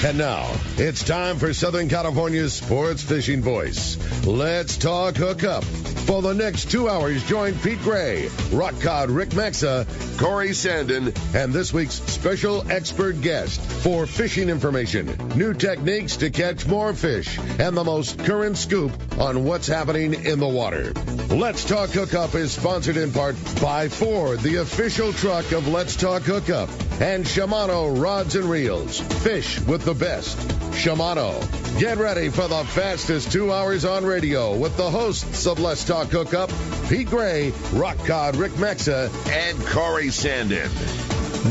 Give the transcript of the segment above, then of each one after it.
And now, it's time for Southern California's sports fishing voice. Let's talk hookup. For the next 2 hours, join Pete Gray, Rock Cod Rick Maxa, Corey Sandin, and this week's special expert guest for fishing information, new techniques to catch more fish, and the most current scoop on what's happening in the water. Let's Talk Hookup is sponsored in part by Ford, the official truck of Let's Talk Hookup, and Shimano Rods and Reels. Fish with the best. Shimano. Get ready for the fastest 2 hours on radio with the hosts of Let's Talk Hookup, Pete Gray, Rock Cod Rick Maxa, and Corey Sandin.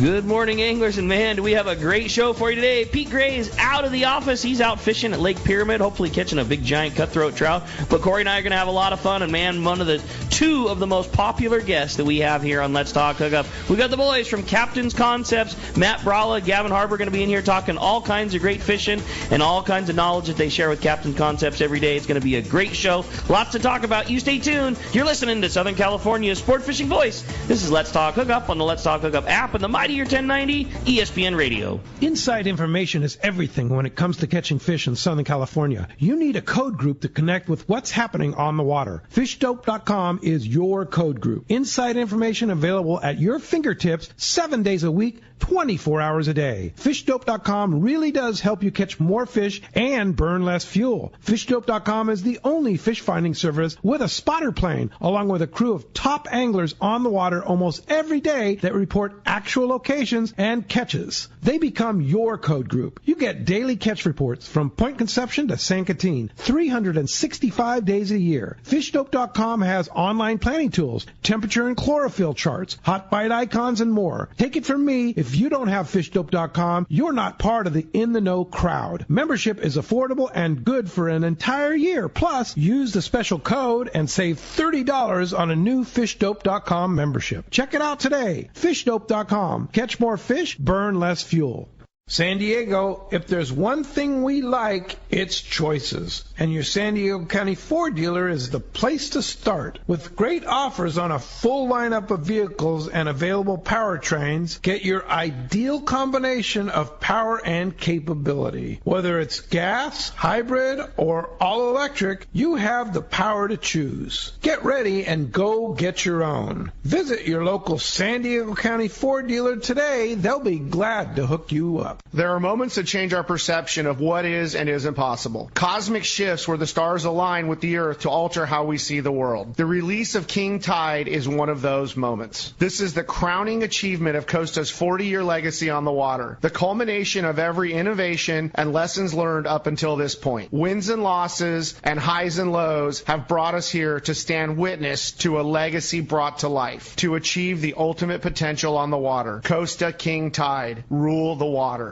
Good morning, anglers, and man, do we have a great show for you today. Pete Gray is out of the office. He's out fishing at Lake Pyramid, hopefully catching a big, giant cutthroat trout. But Corey and I are going to have a lot of fun, and man, one of the two of the most popular guests that we have here on Let's Talk Hookup. We got the boys from Captain's Concepts, Matt Bralla, Gavin Harbour, going to be in here talking all kinds of great fishing and all kinds of knowledge that they share with Captain's Concepts every day. It's going to be a great show. Lots to talk about. You stay tuned. You're listening to Southern California's sport fishing voice. This is Let's Talk Hookup on the Let's Talk Hookup app and the Mightier 1090 ESPN Radio. Inside information is everything when it comes to catching fish in Southern California. You need a code group to connect with what's happening on the water. FishDope.com is your code group. Inside information available at your fingertips 7 days a week, 24 hours a day. FishDope.com really does help you catch more fish and burn less fuel. FishDope.com is the only fish finding service with a spotter plane, along with a crew of top anglers on the water almost every day that report actual locations and catches. They become your code group. You get daily catch reports from Point Conception to San Catine, 365 days a year. FishDope.com has online planning tools, temperature and chlorophyll charts, hot bite icons, and more. Take it from me, if you don't have FishDope.com, you're not part of the in-the-know crowd. Membership is affordable and good for an entire year. Plus, use the special code and save $30 on a new FishDope.com membership. Check it out today. FishDope.com. Catch more fish, burn less fuel. San Diego, if there's one thing we like, it's choices. And your San Diego County Ford dealer is the place to start. With great offers on a full lineup of vehicles and available powertrains, get your ideal combination of power and capability. Whether it's gas, hybrid, or all-electric, you have the power to choose. Get ready and go get your own. Visit your local San Diego County Ford dealer today. They'll be glad to hook you up. There are moments that change our perception of what is and isn't possible. Cosmic shifts where the stars align with the earth to alter how we see the world. The release of King Tide is one of those moments. This is the crowning achievement of Costa's 40-year legacy on the water, the culmination of every innovation and lessons learned up until this point. Wins and losses and highs and lows have brought us here to stand witness to a legacy brought to life, to achieve the ultimate potential on the water. Costa King Tide, rule the water.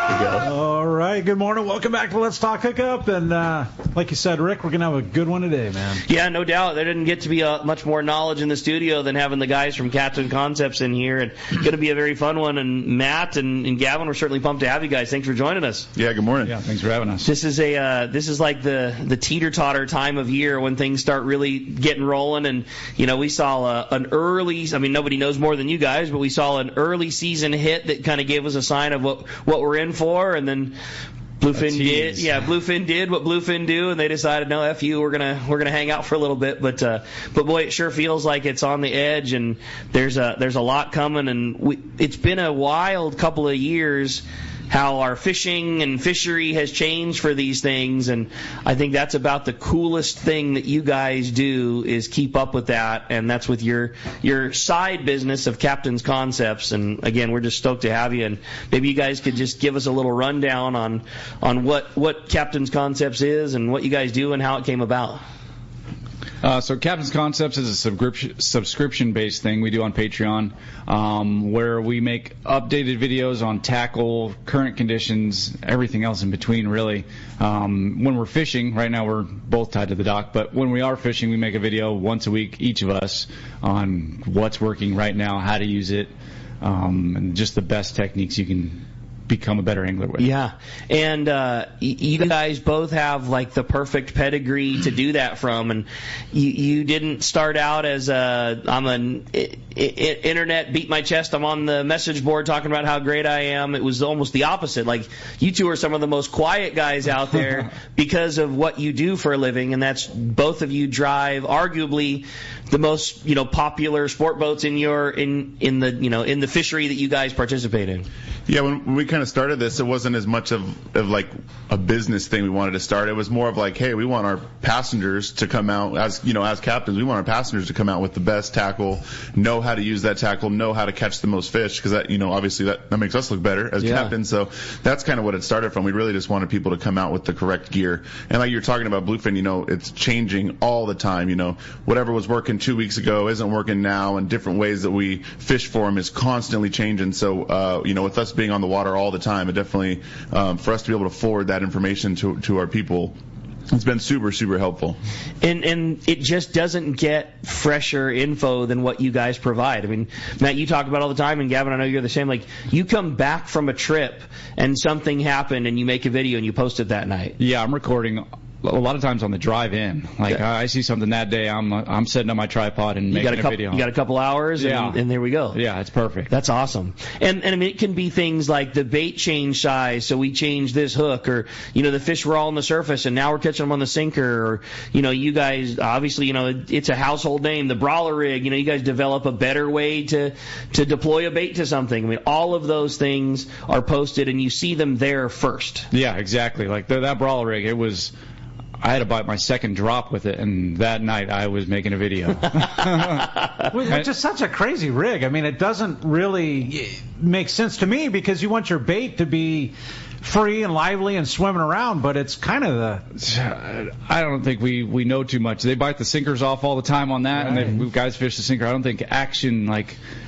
All right, good morning. Welcome back to Let's Talk Hookup. And like you said, Rick, we're going to have a good one today, man. Yeah, no doubt. There didn't get to be much more knowledge in the studio than having the guys from Captain Concepts in here. And going to be a very fun one. And Matt and Gavin, we're certainly pumped to have you guys. Thanks for joining us. Yeah, good morning. Yeah, thanks for having us. This is like the teeter-totter time of year when things start really getting rolling. And, you know, we saw an early, I mean, nobody knows more than you guys, but we saw an early season hit that kind of gave us a sign of what we're in for, and then Bluefin did what Bluefin do, and they decided, no, F you, we're gonna hang out for a little bit, but boy, it sure feels like it's on the edge, and there's a lot coming, and it's been a wild couple of years how our fishing and fishery has changed for these things, and I think that's about the coolest thing that you guys do is keep up with that, and that's with your side business of Captain's Concepts. And again, we're just stoked to have you, and maybe you guys could just give us a little rundown on what Captain's Concepts is and what you guys do and how it came about. So Captain's Concepts is a subscription-based thing we do on Patreon, where we make updated videos on tackle, current conditions, everything else in between, really. When we're fishing, right now we're both tied to the dock, but when we are fishing, we make a video once a week, each of us, on what's working right now, how to use it, and just the best techniques you can become a better angler with. Yeah, and you guys both have like the perfect pedigree to do that from, and you didn't start out as I'm an internet beat my chest, I'm on the message board talking about how great I am. It was almost the opposite. Like, you two are some of the most quiet guys out there because of what you do for a living, and that's both of you drive arguably the most popular sport boats in the fishery that you guys participate in. Yeah, when we kind of started this, it wasn't as much of like a business thing we wanted to start. It was more of like, hey, we want our passengers to come out as captains. We want our passengers to come out with the best tackle, know how to use that tackle, know how to catch the most fish, because that, obviously that makes us look better as captains. So that's kind of what it started from. We really just wanted people to come out with the correct gear. And like you're talking about bluefin, it's changing all the time. Whatever was working 2 weeks ago isn't working now, and different ways that we fish for them is constantly changing. So, with us being on the water all the time, it definitely, for us to be able to forward that information to our people, it's been super, super helpful. And it just doesn't get fresher info than what you guys provide. I mean, Matt, you talk about it all the time, and Gavin, I know you're the same. Like, you come back from a trip and something happened and you make a video and you post it that night. Yeah, I'm recording a lot of times on the drive in. Like, I see something that day, I'm setting up my tripod and making a video. You got a couple hours, and there we go. Yeah, it's perfect. That's awesome. And I mean, it can be things like the bait change size, so we change this hook, or the fish were all on the surface and now we're catching them on the sinker, or you guys obviously it's a household name, the Bralla rig. You guys develop a better way to deploy a bait to something. I mean, all of those things are posted and you see them there first. Yeah, exactly. Like that Bralla rig, I had to bite my second drop with it, and that night I was making a video. Which is such a crazy rig. I mean, it doesn't really make sense to me, because you want your bait to be free and lively and swimming around, but it's kind of I don't think we know too much. They bite the sinkers off all the time on that, right. And guys fish the sinker. I don't think action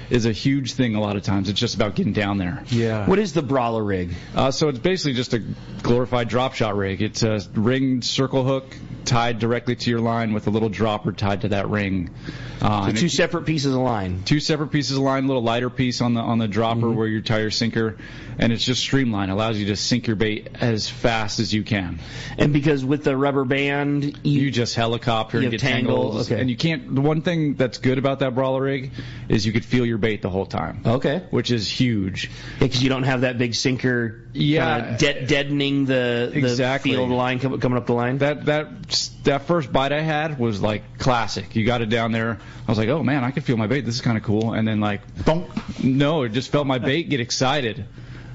is a huge thing a lot of times. It's just about getting down there. Yeah. What is the Bralla rig? So it's basically just a glorified drop shot rig. It's a ringed circle hook tied directly to your line with a little dropper tied to that ring. So two separate pieces of line. Two separate pieces of line, a little lighter piece on the dropper where you tie your sinker, and it's just streamlined. It allows you to sink your bait as fast as you can. And because with the rubber band, you just helicopter and get tangled. Okay. And you can't. The one thing that's good about that Bralla rig is you could feel your bait the whole time. Okay. Which is huge. Because you don't have that big sinker. Deadening the feel of the line coming up the line. That first bite I had was like classic. You got it down there. I was like, oh man, I can feel my bait. This is kind of cool. And then it just felt my bait get excited.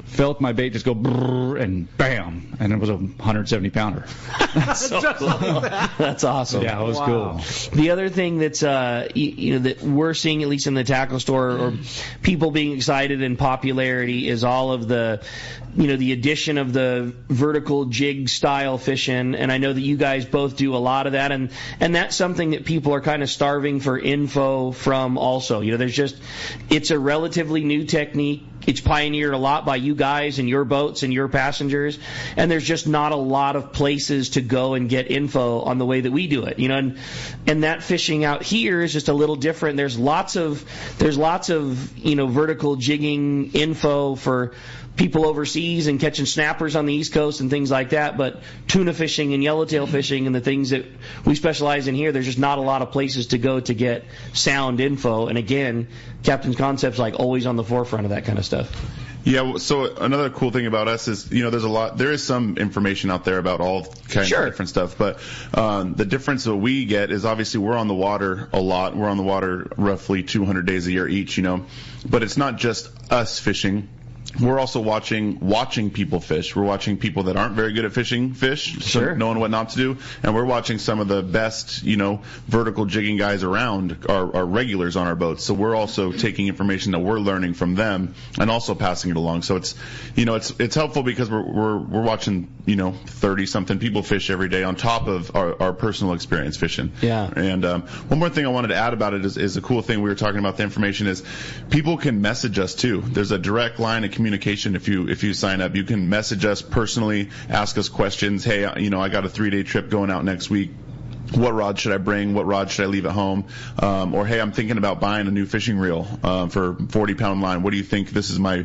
Felt my bait just go brrr, and bam, and it was a 170-pounder. So cool. That's awesome. Yeah, it was cool. The other thing that's that we're seeing, at least in the tackle store, or people being excited and popularity, is all of the the addition of the vertical jig style fishing. And I know that you guys both do a lot of that, and that's something that people are kind of starving for info from also. It's a relatively new technique. It's pioneered a lot by you guys and your boats and your passengers, and there's just not a lot of places to go and get info on the way that we do it, and that fishing out here is just a little different. There's lots of vertical jigging info for people overseas and catching snappers on the East Coast and things like that, but tuna fishing and yellowtail fishing and the things that we specialize in here, there's just not a lot of places to go to get sound info. And again, Captain's Concept's always on the forefront of that kind of stuff. Yeah, so another cool thing about us is, there is some information out there about all kinds of different stuff, but the difference that we get is obviously we're on the water a lot. We're on the water roughly 200 days a year each, but it's not just us fishing. We're also watching people fish. We're watching people that aren't very good at fishing fish, knowing what not to do, and we're watching some of the best, vertical jigging guys around are regulars on our boats. So we're also taking information that we're learning from them and also passing it along. So it's, it's helpful because we're watching, 30-something people fish every day on top of our personal experience fishing. Yeah. And one more thing I wanted to add about it is a cool thing we were talking about. The information is people can message us too. There's a direct line of communication. If you sign up, you can message us personally, ask us questions. Hey, I got a 3-day trip going out next week. what rod should I bring? What rod should I leave at home? Or hey, I'm thinking about buying a new fishing reel for 40-pound line. What do you think? This is my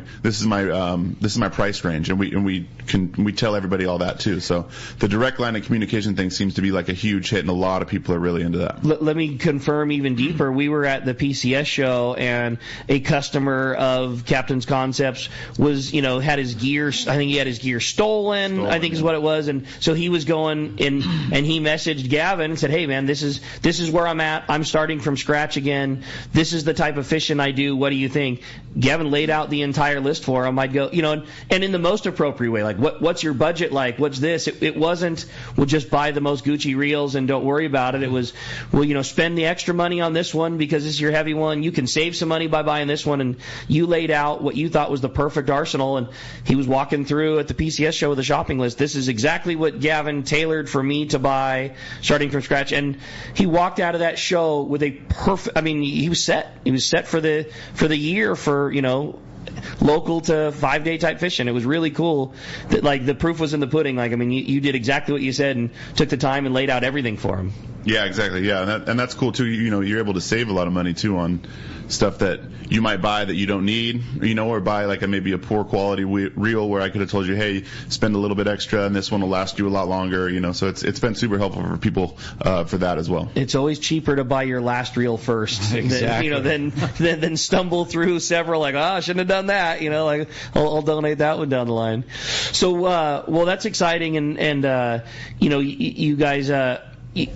price range, and we tell everybody all that too. So the direct line of communication thing seems to be like a huge hit, and a lot of people are really into that. Let me confirm even deeper. We were at the PCS show, and a customer of Captain's Concepts was, had his gear. I think he had his gear stolen. I think is what it was, and so he was going in, and he messaged Gavin. Said, hey man, this is where I'm at. I'm starting from scratch again. This is the type of fishing I do. What do you think? Gavin laid out the entire list for him. I'd go, and in the most appropriate way, like what's your budget like? What's this? It wasn't, we'll just buy the most Gucci reels and don't worry about it. It was, well, spend the extra money on this one because this is your heavy one. You can save some money by buying this one, and you laid out what you thought was the perfect arsenal. And he was walking through at the PCS show with a shopping list. This is exactly what Gavin tailored for me to buy, starting from scratch. And he walked out of that show with a perfect, he was set. He was set for the year for, local to 5-day type fishing. It was really cool that, like, the proof was in the pudding. Like, you did exactly what you said and took the time and laid out everything for him. Yeah, exactly. Yeah, and that's cool too. You're able to save a lot of money too on stuff that you might buy that you don't need, or buy like maybe a poor quality reel where I could have told you, hey, spend a little bit extra and this one will last you a lot longer. So it's been super helpful for people for that as well. It's always cheaper to buy your last reel first, exactly. than stumble through several like, I shouldn't have done that. Like I'll donate that one down the line. So well, that's exciting, and you guys.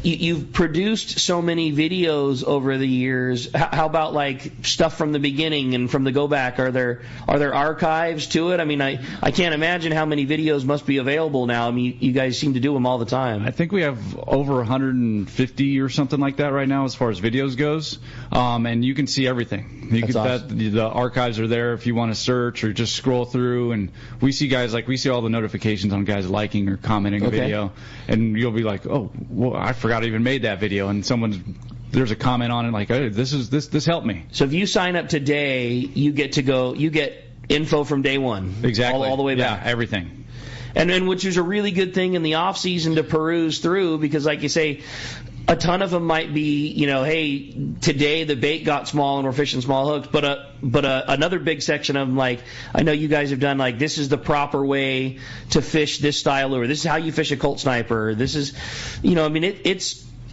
You've produced so many videos over the years. How about like stuff from the beginning and from the go back? Are there archives to it? I can't imagine how many videos must be available now. You guys seem to do them all the time. I think we have over 150 or something like that right now as far as videos goes. And you can see everything. Awesome. The archives are there if you want to search or just scroll through. And we see all the notifications on guys liking or commenting a video, and you'll be like, oh, well, I forgot I even made that video, and there's a comment on it like, oh, this helped me. So if you sign up today, you get info from day one. Exactly. All the way back. Yeah, everything. And which is a really good thing in the off season to peruse through, because like you say, a ton of them might be, hey, today the bait got small and we're fishing small hooks, but another big section of them, like, I know you guys have done, like, this is the proper way to fish this style lure. This is how you fish a Colt Sniper. This is,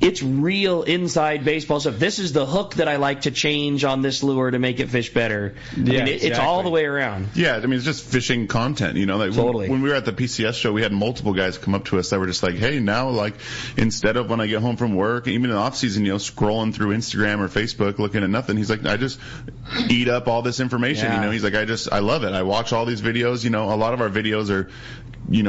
it's real inside baseball stuff. This is the hook that I like to change on this lure to make it fish better. It's all the way around. Yeah, it's just fishing content, Like totally. When we were at the PCS show, we had multiple guys come up to us that were just like, hey, now, like, instead of when I get home from work, even in the off season, scrolling through Instagram or Facebook looking at nothing, he's like, I just eat up all this information, He's like, I love it. I watch all these videos, a lot of our videos are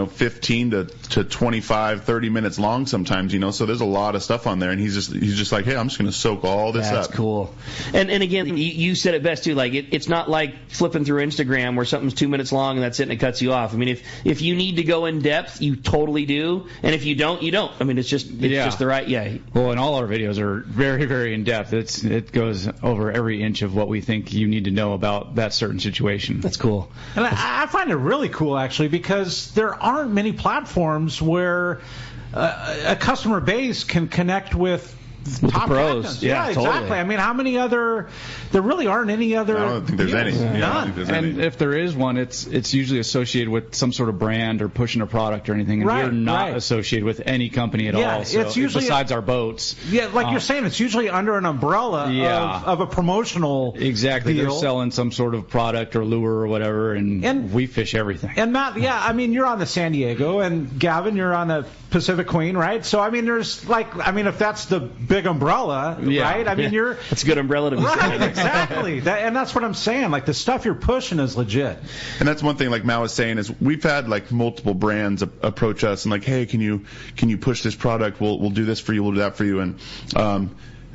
15 to 25, 30 minutes long sometimes, so there's a lot of stuff on there, and he's just like, hey, I'm just going to soak all this up. That's cool. And again, you said it best too, like it's not like flipping through Instagram where something's 2 minutes long and that's it and it cuts you off. If you need to go in depth, you totally do, and if you don't, you don't. It's just the right, Well, and all our videos are very, very in depth. It goes over every inch of what we think you need to know about that certain situation. That's cool. And I find it really cool, actually, because there aren't many platforms where a customer base can connect with top the pros. captains. Yeah, exactly. Totally. How many other? There really aren't any other. I don't think there's any. None. If there is one, it's usually associated with some sort of brand or pushing a product or anything. And we're not associated with any company at all. So it's usually besides our boats. Yeah, like you're saying, it's usually under an umbrella of a promotional. Exactly. deal. They're selling some sort of product or lure or whatever, and we fish everything. And Matt, you're on the San Diego, and Gavin, you're on the Pacific Queen, right? So there's if that's the big umbrella, right? You're that's a good umbrella to be right, exactly. And that's what I'm saying. Like, the stuff you're pushing is legit. And that's one thing, like Matt was saying, is we've had like multiple brands approach us and like, hey, can you push this product? We'll do this for you. We'll do that for you. And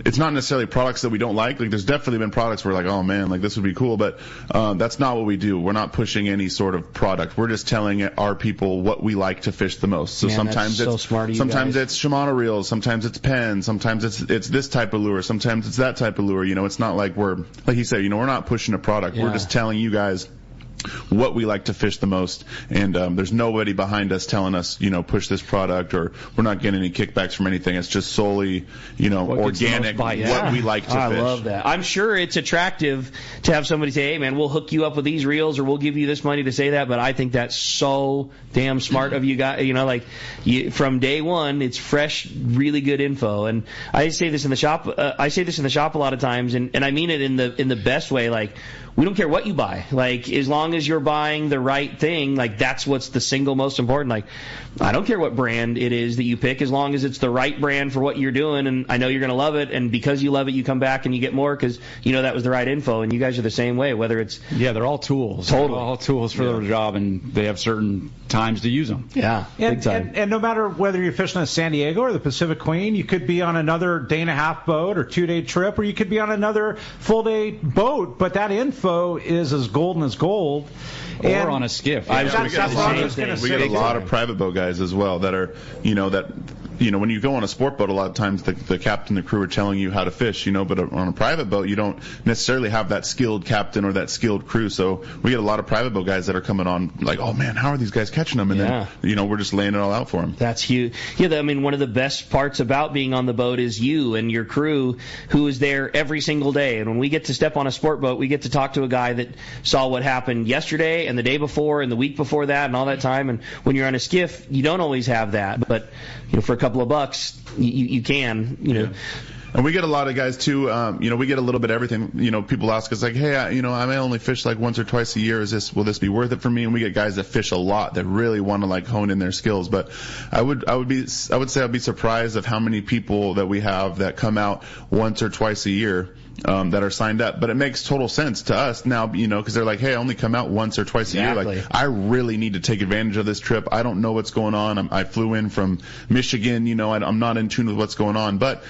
it's not necessarily products that we don't like. Like, there's definitely been products where like, oh man, like this would be cool, but that's not what we do. We're not pushing any sort of product. We're just telling our people what we like to fish the most. So sometimes it's Shimano reels, sometimes it's pens, sometimes it's this type of lure, sometimes it's that type of lure. It's not like we're, like he said, we're not pushing a product. We're just telling you guys what we like to fish the most, and there's nobody behind us telling us, push this product, or we're not getting any kickbacks from anything. It's just solely, organic, what we like to fish. I love that. I'm sure it's attractive to have somebody say, hey, man, we'll hook you up with these reels, or we'll give you this money to say that, but I think that's so damn smart of you guys. From day one, it's fresh, really good info. And I say this in the shop. I say this in the shop a lot of times, and I mean it in the best way. Like, we don't care what you buy. Like, as long as you're buying the right thing, like, that's what's the single most important. Like, I don't care what brand it is that you pick, as long as it's the right brand for what you're doing, and I know you're going to love it, and because you love it, you come back and you get more because that was the right info, and you guys are the same way, whether it's... Yeah, they're all tools. Totally. They're all tools for their job, and they have certain times to use them. Yeah, big time. And no matter whether you're fishing in San Diego or the Pacific Queen, you could be on another day-and-a-half boat or 2-day trip, or you could be on another full-day boat, but that info is as golden as gold. Or on a skiff. We get a lot of private boat guys as well that are, when you go on a sport boat, a lot of times the captain, the crew are telling you how to fish, but on a private boat, you don't necessarily have that skilled captain or that skilled crew. So we get a lot of private boat guys that are coming on like, oh man, how are these guys catching them? And then, we're just laying it all out for them. That's huge. Yeah, one of the best parts about being on the boat is you and your crew who is there every single day. And when we get to step on a sport boat, we get to talk to a guy that saw what happened yesterday and the day before and the week before that and all that time. And when you're on a skiff, you don't always have that. But, for a couple of bucks, you can, Yeah. And we get a lot of guys too. We get a little bit of everything. People ask us like, "Hey, I may only fish like once or twice a year. Will this be worth it for me?" And we get guys that fish a lot that really want to like hone in their skills. But I would say I'd be surprised of how many people that we have that come out once or twice a year. That are signed up, but it makes total sense to us now, because they're like, hey, I only come out once or twice a year. Like, I really need to take advantage of this trip. I don't know what's going on. I flew in from Michigan, I'm not in tune with what's going on, but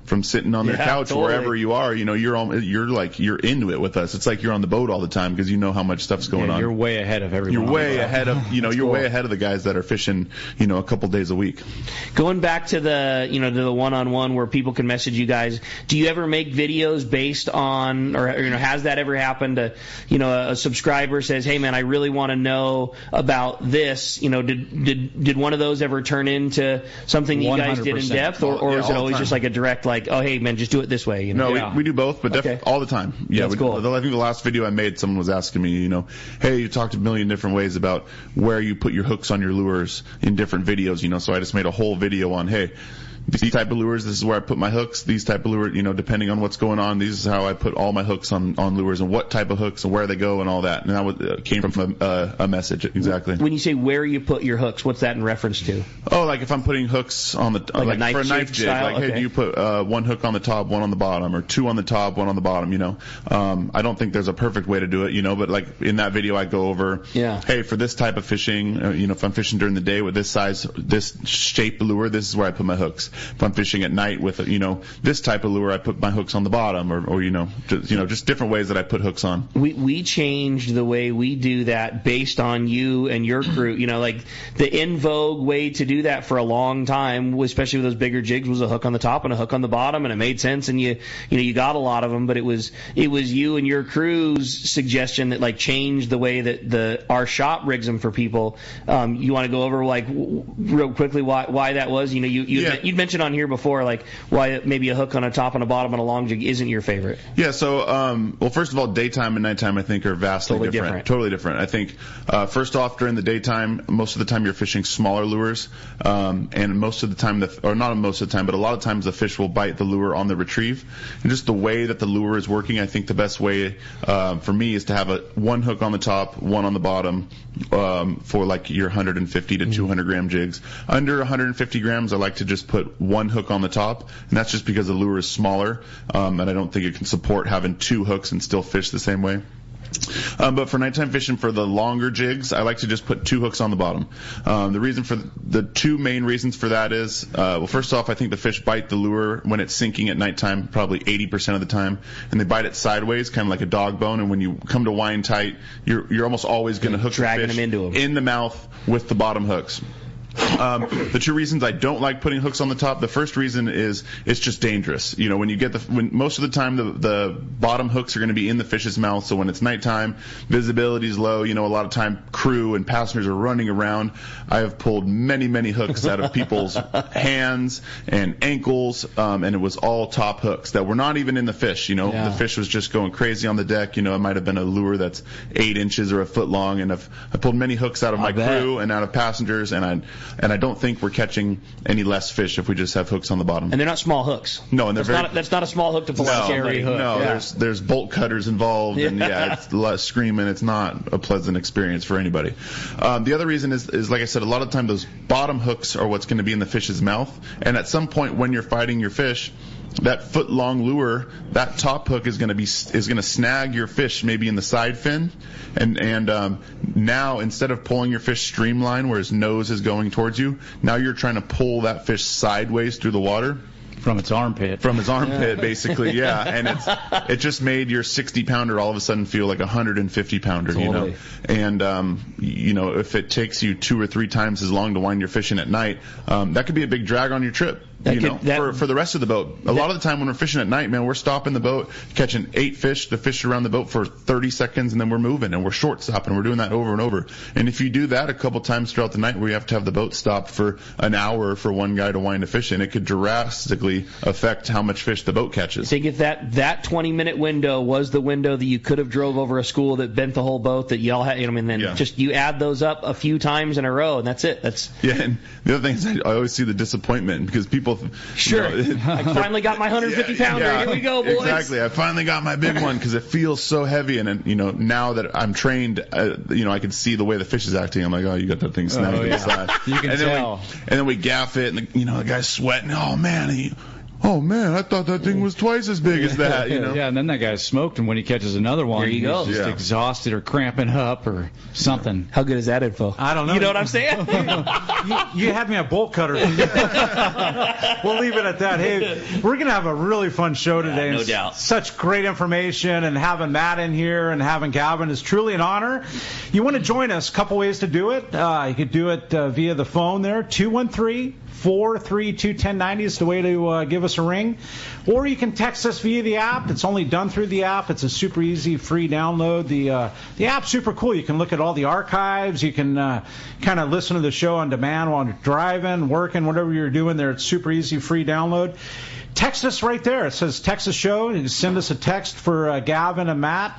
from sitting on their couch, wherever you are, you're into it with us. It's like you're on the boat all the time because you know how much stuff's going on. You're way ahead of everyone. You're way ahead of, you're way ahead of the guys that are fishing, a couple days a week. Going back to the, to the one-on-one where people can message you guys, do you ever make videos based on, or has that ever happened to, a subscriber says, hey man, I really want to know about this, did one of those ever turn into something you guys did in depth, or is it always just like a direct, like, oh hey man, just do it this way? No, we do both, but all the time. Yeah, that's cool. I think the last video I made, someone was asking me, hey, you talked a million different ways about where you put your hooks on your lures in different videos, so I just made a whole video on, hey, these type of lures, this is where I put my hooks. These type of lures, depending on what's going on, this is how I put all my hooks on lures and what type of hooks and where they go and all that. And that came from a message, exactly. When you say where you put your hooks, what's that in reference to? Oh, like if I'm putting hooks on the like for a knife jig, like hey, do you put one hook on the top, one on the bottom, or two on the top, one on the bottom? I don't think there's a perfect way to do it, but like in that video I go over, hey, for this type of fishing, if I'm fishing during the day with this size, this shape lure, this is where I put my hooks. If I'm fishing at night with this type of lure, I put my hooks on the bottom, or just different ways that I put hooks on. We changed the way we do that based on you and your crew. Like the in vogue way to do that for a long time, especially with those bigger jigs, was a hook on the top and a hook on the bottom, and it made sense, and you got a lot of them. But it was you and your crew's suggestion that like changed the way that our shop rigs them for people. You want to go over like real quickly why that was? You'd mentioned on here before, like why maybe a hook on a top and a bottom on a long jig isn't your favorite. Yeah, so well, first of all, daytime and nighttime I think are vastly different. Totally different. I think first off, during the daytime, most of the time you're fishing smaller lures, and most of the time, or not most of the time, but a lot of times the fish will bite the lure on the retrieve. And just the way that the lure is working, I think the best way for me is to have one hook on the top, one on the bottom, for like your 150 to 200 gram jigs. Under 150 grams, I like to just put one hook on the top, and that's just because the lure is smaller, and I don't think it can support having two hooks and still fish the same way. But for nighttime fishing, for the longer jigs, I like to just put two hooks on the bottom. The two main reasons for that is, well, first off, I think the fish bite the lure when it's sinking at nighttime, probably 80% of the time, and they bite it sideways, kind of like a dog bone. And when you come to wind tight, you're almost always going to hook the fish them into them in the mouth with the bottom hooks. The two reasons I don't like putting hooks on the top, the first reason is it's just dangerous. You know, when most of the time the bottom hooks are going to be in the fish's mouth, so when it's nighttime, visibility is low. You know, a lot of time crew and passengers are running around. I have pulled many hooks out of people's hands and ankles, and it was all top hooks that were not even in the fish. You know, the fish was just going crazy on the deck. You know, it might have been a lure that's 8 inches or a foot long, and I pulled many hooks out of my crew and out of passengers, and I don't think we're catching any less fish if we just have hooks on the bottom. And they're not small hooks. No, and that's not a small hook to pull out. Cherry hook. No, there's bolt cutters involved, and it's a lot of screaming. It's not a pleasant experience for anybody. The other reason is like I said, a lot of the time those bottom hooks are what's going to be in the fish's mouth, and at some point when you're fighting your fish, that foot-long lure, that top hook is going to snag your fish maybe in the side fin, and now instead of pulling your fish streamline where his nose is going towards you, now you're trying to pull that fish sideways through the water. From its armpit. From his armpit, basically, yeah. And it just made your 60-pounder all of a sudden feel like a 150-pounder, totally. You know. And, you know, if it takes you 2 or 3 times as long to wind your fish in at night, that could be a big drag on your trip. For the rest of the boat. A lot of the time when we're fishing at night, man, we're stopping the boat, catching 8 fish, the fish around the boat for 30 seconds, and then we're moving, and we're short stopping. We're doing that over and over. And if you do that a couple times throughout the night where you have to have the boat stopped for an hour for one guy to wind a fish in, it could drastically affect how much fish the boat catches. I think if that 20-minute window was the window that you could have drove over a school that bent the whole boat, that y'all had, and then just you add those up a few times in a row, and that's it. And the other thing is I always see the disappointment because people. Sure. You know, I finally got my 150-pounder. Here we go, boys. Exactly. I finally got my big one because it feels so heavy. And, you know, now that I'm trained, you know, I can see the way the fish is acting. I'm like, oh, you got that thing snagged to the side. You can tell. And then we gaff it, and, you know, the guy's sweating. Oh, man, I thought that thing was twice as big as that, you know? Yeah, and then that guy's smoked, and when he catches another one, he's just exhausted or cramping up or something. How good is that info? I don't know. You know what I'm saying? you had me a bolt cutter. We'll leave it at that. Hey, we're going to have a really fun show today. No doubt. Such great information, and having Matt in here and having Gavin is truly an honor. You want to join us, a couple ways to do it. You could do it via the phone there, 213-432-1090 is the way to give us a ring. Or you can text us via the app. It's only done through the app. It's a super easy, free download. The app's super cool. You can look at all the archives. You can kind of listen to the show on demand while you're driving, working, whatever you're doing there. It's super easy, free download. Text us right there. It says text the show. You can send us a text for Gavin and Matt.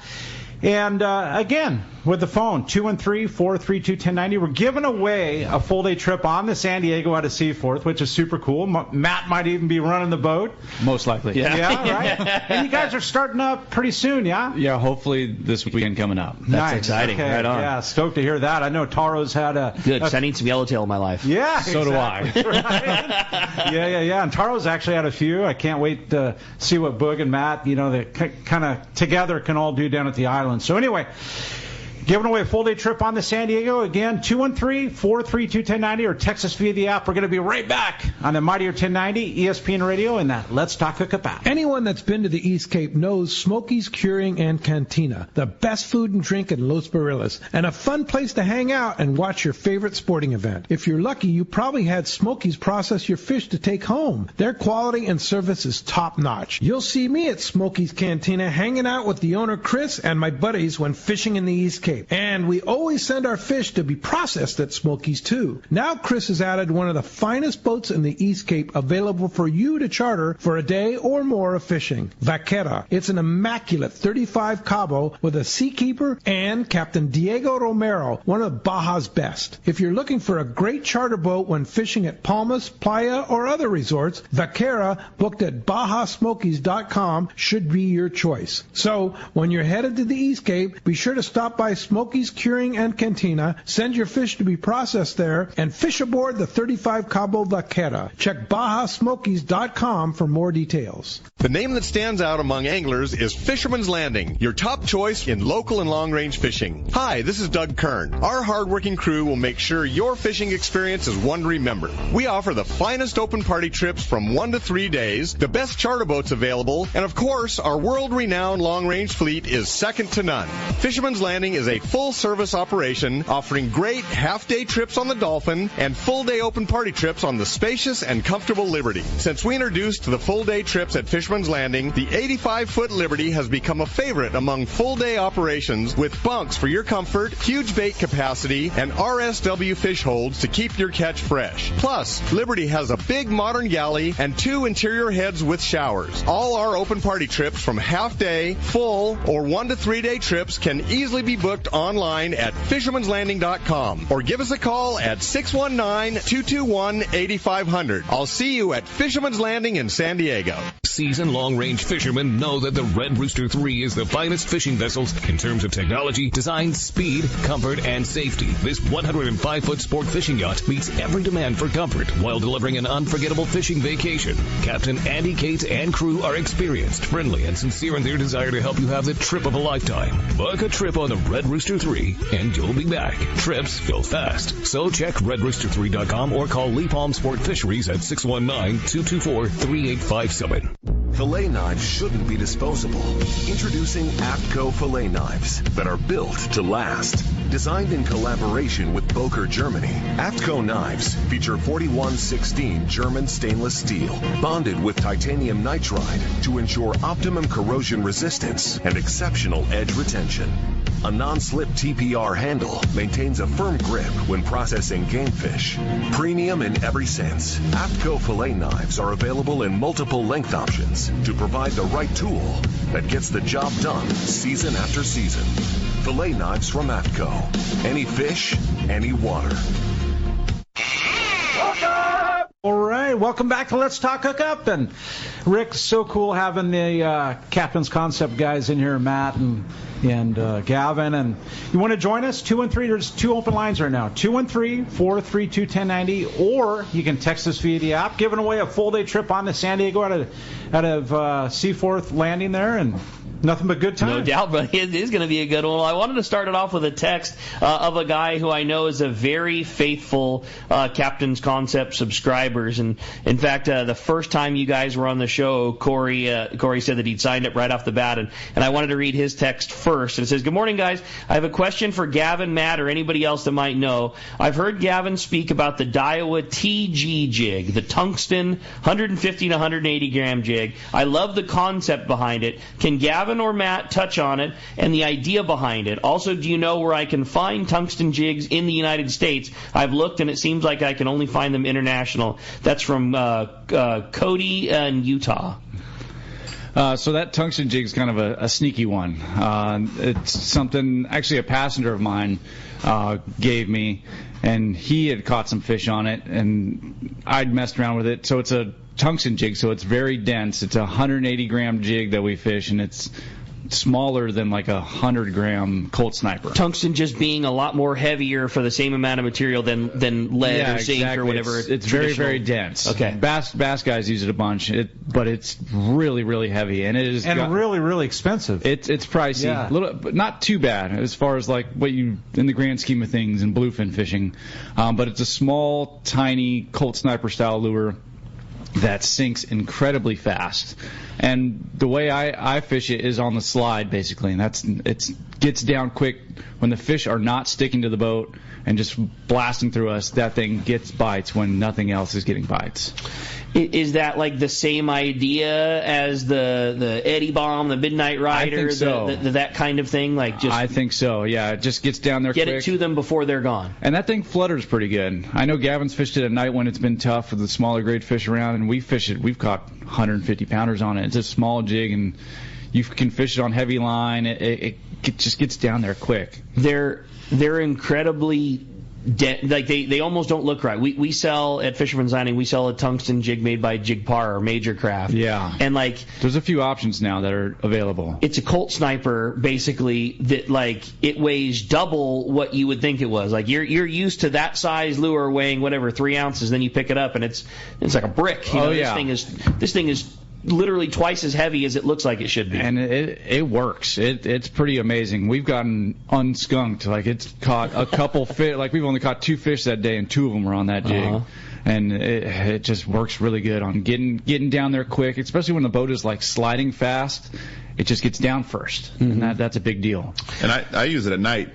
And, again, with the phone, 213-432-1090. We're giving away a full-day trip on the San Diego out of Seaforth, which is super cool. Matt might even be running the boat. Most likely. Yeah, right? And you guys are starting up pretty soon, yeah? Yeah, hopefully this weekend coming up. That's exciting. Okay. Right on. Yeah, stoked to hear that. I know Taro's had a... Good, because I need some yellowtail in my life. Yeah, so exactly. do I. Right? Yeah. And Taro's actually had a few. I can't wait to see what Boog and Matt, you know, they kind of together can all do down at the island. So anyway, giving away a full-day trip on the San Diego. Again, 213-432-1090 or text us via the app. We're going to be right back on the Mightier 1090 ESPN Radio and that Let's Talk Hookup app. Anyone that's been to the East Cape knows Smokey's Curing and Cantina, the best food and drink in Los Barriles, and a fun place to hang out and watch your favorite sporting event. If you're lucky, you probably had Smokey's process your fish to take home. Their quality and service is top-notch. You'll see me at Smokey's Cantina hanging out with the owner, Chris, and my buddies when fishing in the East Cape. And we always send our fish to be processed at Smokey's, too. Now Chris has added one of the finest boats in the East Cape available for you to charter for a day or more of fishing. Vaquera. It's an immaculate 35 Cabo with a seakeeper and Captain Diego Romero, one of Baja's best. If you're looking for a great charter boat when fishing at Palmas, Playa, or other resorts, Vaquera, booked at BajaSmokies.com, should be your choice. So, when you're headed to the East Cape, be sure to stop by Smokey's Curing and Cantina, send your fish to be processed there, and fish aboard the 35 Cabo Vaquera. Check BajaSmokies.com for more details. The name that stands out among anglers is Fisherman's Landing, your top choice in local and long-range fishing. Hi, this is Doug Kern. Our hard-working crew will make sure your fishing experience is one to remember. We offer the finest open party trips from 1 to 3 days, the best charter boats available, and of course, our world-renowned long-range fleet is second to none. Fisherman's Landing is a a full-service operation offering great half-day trips on the Dolphin and full-day open party trips on the spacious and comfortable Liberty. Since we introduced the full-day trips at Fisherman's Landing, the 85-foot Liberty has become a favorite among full-day operations with bunks for your comfort, huge bait capacity, and RSW fish holds to keep your catch fresh. Plus, Liberty has a big modern galley and 2 interior heads with showers. All our open party trips from half-day, full, or 1 to 3 day trips can easily be booked online at fishermanslanding.com or give us a call at 619-221-8500. I'll see you at Fisherman's Landing in San Diego. Seasoned long-range fishermen know that the Red Rooster 3 is the finest fishing vessels in terms of technology, design, speed, comfort, and safety. This 105-foot sport fishing yacht meets every demand for comfort while delivering an unforgettable fishing vacation. Captain Andy Cates and crew are experienced, friendly, and sincere in their desire to help you have the trip of a lifetime. Book a trip on the Red Rooster 3 and you'll be back. Trips go fast. So check redrooster3.com or call Lee Palm Sport Fisheries at 619-224-3857. Fillet knives shouldn't be disposable. Introducing AFTCO fillet knives that are built to last. Designed in collaboration with Boker, Germany, AFTCO knives feature 4116 German stainless steel, bonded with titanium nitride to ensure optimum corrosion resistance and exceptional edge retention. A non-slip TPR handle maintains a firm grip when processing game fish. Premium in every sense, AFTCO fillet knives are available in multiple length options to provide the right tool that gets the job done season after season. Fillet knives from AFTCO. Any fish, any water. All right, welcome back to Let's Talk Hookup. And Rick, so cool having the Captain's Concept guys in here, Matt and Gavin. And you want to join us? 213, there's 2 open lines right now. 213-432-1090, or you can text us via the app. Giving away a full-day trip on to San Diego out of Seaforth Landing there, and nothing but good time. No doubt, but it is going to be a good one. I wanted to start it off with a text of a guy who I know is a very faithful Captain's Concept subscribers. And in fact, the first time you guys were on the show, Corey said that he'd signed it right off the bat. And I wanted to read his text first. And it says, "Good morning, guys. I have a question for Gavin, Matt, or anybody else that might know. I've heard Gavin speak about the Daiwa TG jig, the tungsten 150 to 180 gram jig. I love the concept behind it. Can Gavin or Matt touch on it and the idea behind it? Also, do you know where I can find tungsten jigs in the United States? I've looked and it seems like I can only find them international." That's from Cody in Utah. So that tungsten jig is kind of a sneaky one. It's something actually a passenger of mine gave me, and he had caught some fish on it, and I'd messed around with it. So it's a tungsten jig, so it's very dense. It's a 180 gram jig that we fish, and it's smaller than like a 100 gram Colt Sniper. Tungsten just being a lot more heavier for the same amount of material than lead or zinc or whatever. It's very, very dense. Okay. Bass guys use it a bunch, but it's really, really heavy, and it is really, really expensive. It's pricey, yeah. But not too bad as far as like what you in the grand scheme of things in bluefin fishing. But it's a small, tiny Colt Sniper style lure that sinks incredibly fast. And the way I fish it is on the slide, basically, and it gets down quick when the fish are not sticking to the boat and just blasting through us. That thing gets bites when nothing else is getting bites. Is that like the same idea as the Eddie Bomb, the Midnight Rider, I think so. that kind of thing? I think so. Yeah, it just gets down there quick. Get it to them before they're gone. And that thing flutters pretty good. I know Gavin's fished it at night when it's been tough with the smaller grade fish around, and we fish it. We've caught 150 pounders on it. It's a small jig, and you can fish it on heavy line. It just gets down there quick. They're incredibly they almost don't look right. We sell at Fisherman's Landing, we sell a tungsten jig made by Jigpar or Major Craft. Yeah. And there's a few options now that are available. It's a Colt Sniper basically that it weighs double what you would think it was. You're used to that size lure weighing whatever 3 ounces, then you pick it up and it's like a brick. Yeah. This thing is literally twice as heavy as it looks like it should be. And it works. It's pretty amazing. We've gotten unskunked. Like, it's caught a couple fish. Like, we've only caught 2 fish that day, and 2 of them were on that jig. And it just works really good on getting down there quick, especially when the boat is like sliding fast. It just gets down first, and that's a big deal. And I use it at night.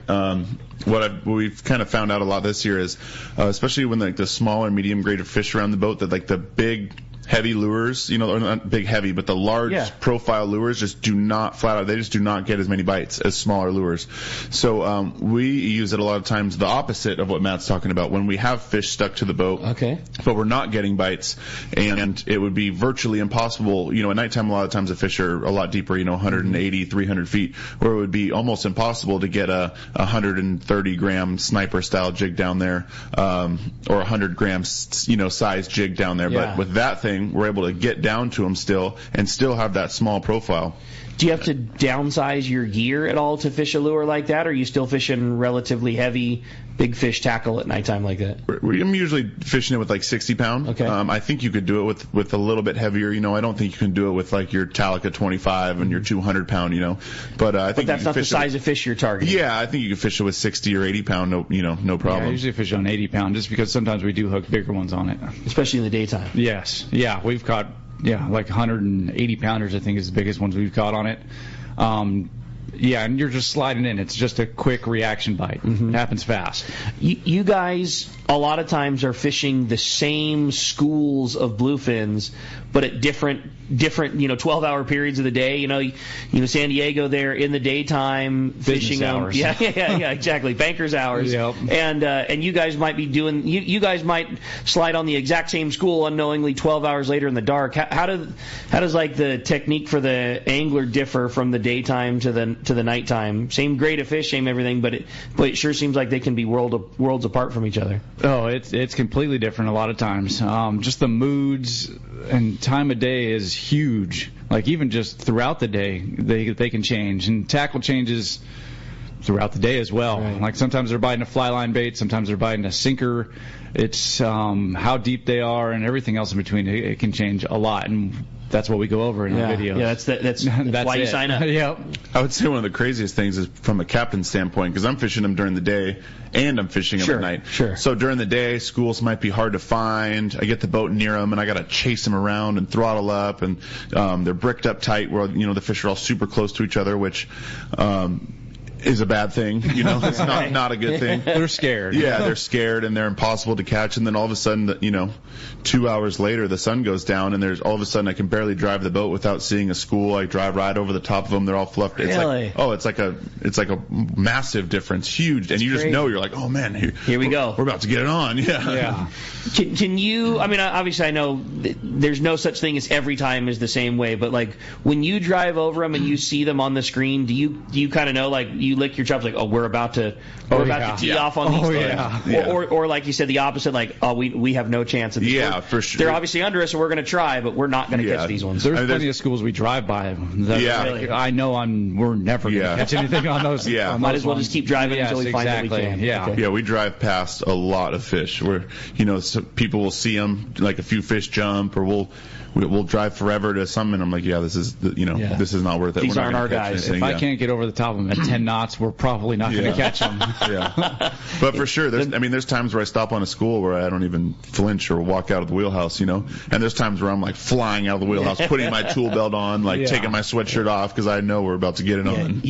What we've kind of found out a lot this year is, especially when the smaller, medium grade of fish around the boat, that like the big, heavy lures, or not big heavy, but the large profile lures just do not flat out. They just do not get as many bites as smaller lures. So we use it a lot of times the opposite of what Matt's talking about. When we have fish stuck to the boat, but we're not getting bites, and it would be virtually impossible. At nighttime, a lot of times the fish are a lot deeper, 180, 300 feet, where it would be almost impossible to get a 130-gram sniper-style jig down there, or 100-gram, size jig down there. But with that thing, we're able to get down to them still and still have that small profile. Do you have to downsize your gear at all to fish a lure like that, or are you still fishing relatively heavy, big fish tackle at nighttime like that? I'm usually fishing it with like 60-pound. Okay. I think you could do it with a little bit heavier. I don't think you can do it with like your Talica 25 and your 200-pound. But I think that's not the size of fish you're targeting. Yeah, I think you could fish it with 60 or 80-pound. No problem. Yeah, I usually fish on 80-pound just because sometimes we do hook bigger ones on it, especially in the daytime. Yes. Yeah, we've caught. Yeah, like 180 pounders, I think, is the biggest ones we've caught on it. And you're just sliding in. It's just a quick reaction bite. It happens fast. You guys, a lot of times, are fishing the same schools of bluefins, but at different 12-hour periods of the day. San Diego there in the daytime fishing business hours. Yeah, exactly. Bankers hours. Yep. And you guys might be doing. You guys might slide on the exact same school unknowingly 12 hours later in the dark. How does like the technique for the angler differ from the daytime to the nighttime? Same grade of fish, same everything, but it sure seems like they can be worlds apart from each other. Oh, it's completely different a lot of times. Just the moods and time of day is huge. Like, even just throughout the day, they can change, and tackle changes throughout the day as well. Right. Like, sometimes they're biting a fly line bait, sometimes they're biting a sinker. It's how deep they are and everything else in between. It can change a lot, and that's what we go over in the videos. Yeah, that's why you sign up. Yep. I would say one of the craziest things is from a captain's standpoint, because I'm fishing them during the day and I'm fishing them at night. Sure. So during the day, schools might be hard to find. I get the boat near them, and I got to chase them around and throttle up, and they're bricked up tight where the fish are all super close to each other, which is a bad thing. It's not a good thing. They're scared. Yeah, they're scared, and they're impossible to catch. And then all of a sudden, 2 hours later, the sun goes down, and there's all of a sudden I can barely drive the boat without seeing a school. I drive right over the top of them. They're all fluffed. Really? It's like a massive difference, huge. And you just know, you're like, oh man, here we go. We're about to get it on. Yeah. Can you? I mean, obviously, I know there's no such thing as every time is the same way, but like when you drive over them and you see them on the screen, do you kind of know, like, you lick your chops like, oh, we're about to tee off on these things, or like you said, the opposite, like, oh, we have no chance of this. Yeah, for sure. They're obviously under us, so we're going to try, but we're not going to catch these ones. There's plenty of schools we drive by. I know we're never going to catch anything on those. Might as well just keep driving until we find that we can. Yeah, we drive past a lot of fish where so people will see them, like a few fish jump, or we'll drive forever to some, and I'm like, this is this is not worth it. These aren't our guys. If I can't get over the top of them at 10 knots, we're probably not going to catch them. But for sure, there's times where I stop on a school where I don't even flinch or walk out of the wheelhouse, and there's times where I'm like flying out of the wheelhouse, putting my tool belt on, like taking my sweatshirt off because I know we're about to get it on.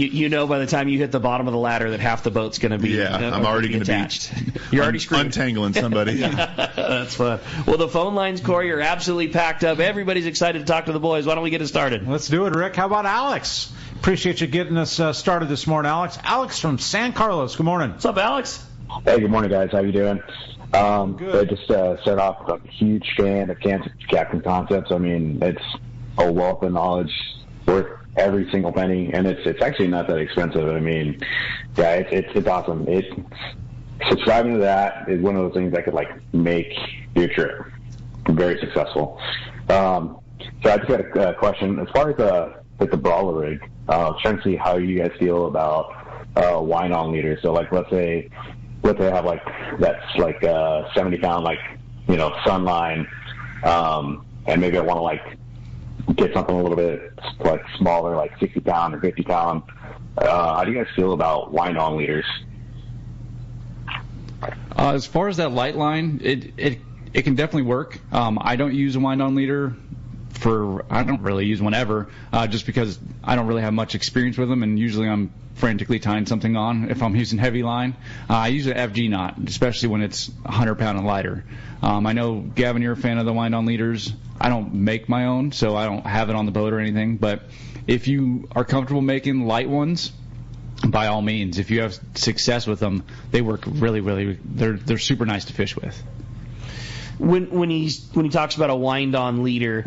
By the time you hit the bottom of the ladder that half the boat's going to be I'm already going to be you're already screwed. Untangling somebody. That's fun. Well, the phone lines, Corey, are absolutely packed up. Everybody's excited to talk to the boys. Why don't we get it started? Let's do it, Rick. How about Alex? Appreciate you getting us started this morning, Alex. Alex from San Carlos. Good morning. What's up, Alex? Hey, good morning, guys. How you doing? Good. I just start off with a huge fan of Captain Concepts. I mean, it's a wealth of knowledge worth every single penny, and it's actually not that expensive. I mean, it's awesome. Subscribing to that is one of those things that could make your trip very successful. So I just got a question as far as the Bralla rig. Trying to see how you guys feel about wine on leaders. So let's say I have that's 70-pound sun line, and maybe I want to get something a little bit like smaller, like 60 pound or 50 pound. How do you guys feel about wind-on leaders? As far as that light line, it can definitely work. I don't use a wind-on leader I don't really use one ever, just because I don't really have much experience with them, and usually I'm frantically tying something on if I'm using heavy line. I use an FG knot, especially when it's 100 pound and lighter. I know, Gavin, you're a fan of the wind-on leaders. I don't make my own, so I don't have it on the boat or anything, but if you are comfortable making light ones, by all means, if you have success with them, they work really, really, they're super nice to fish with. When he talks about a wind-on leader,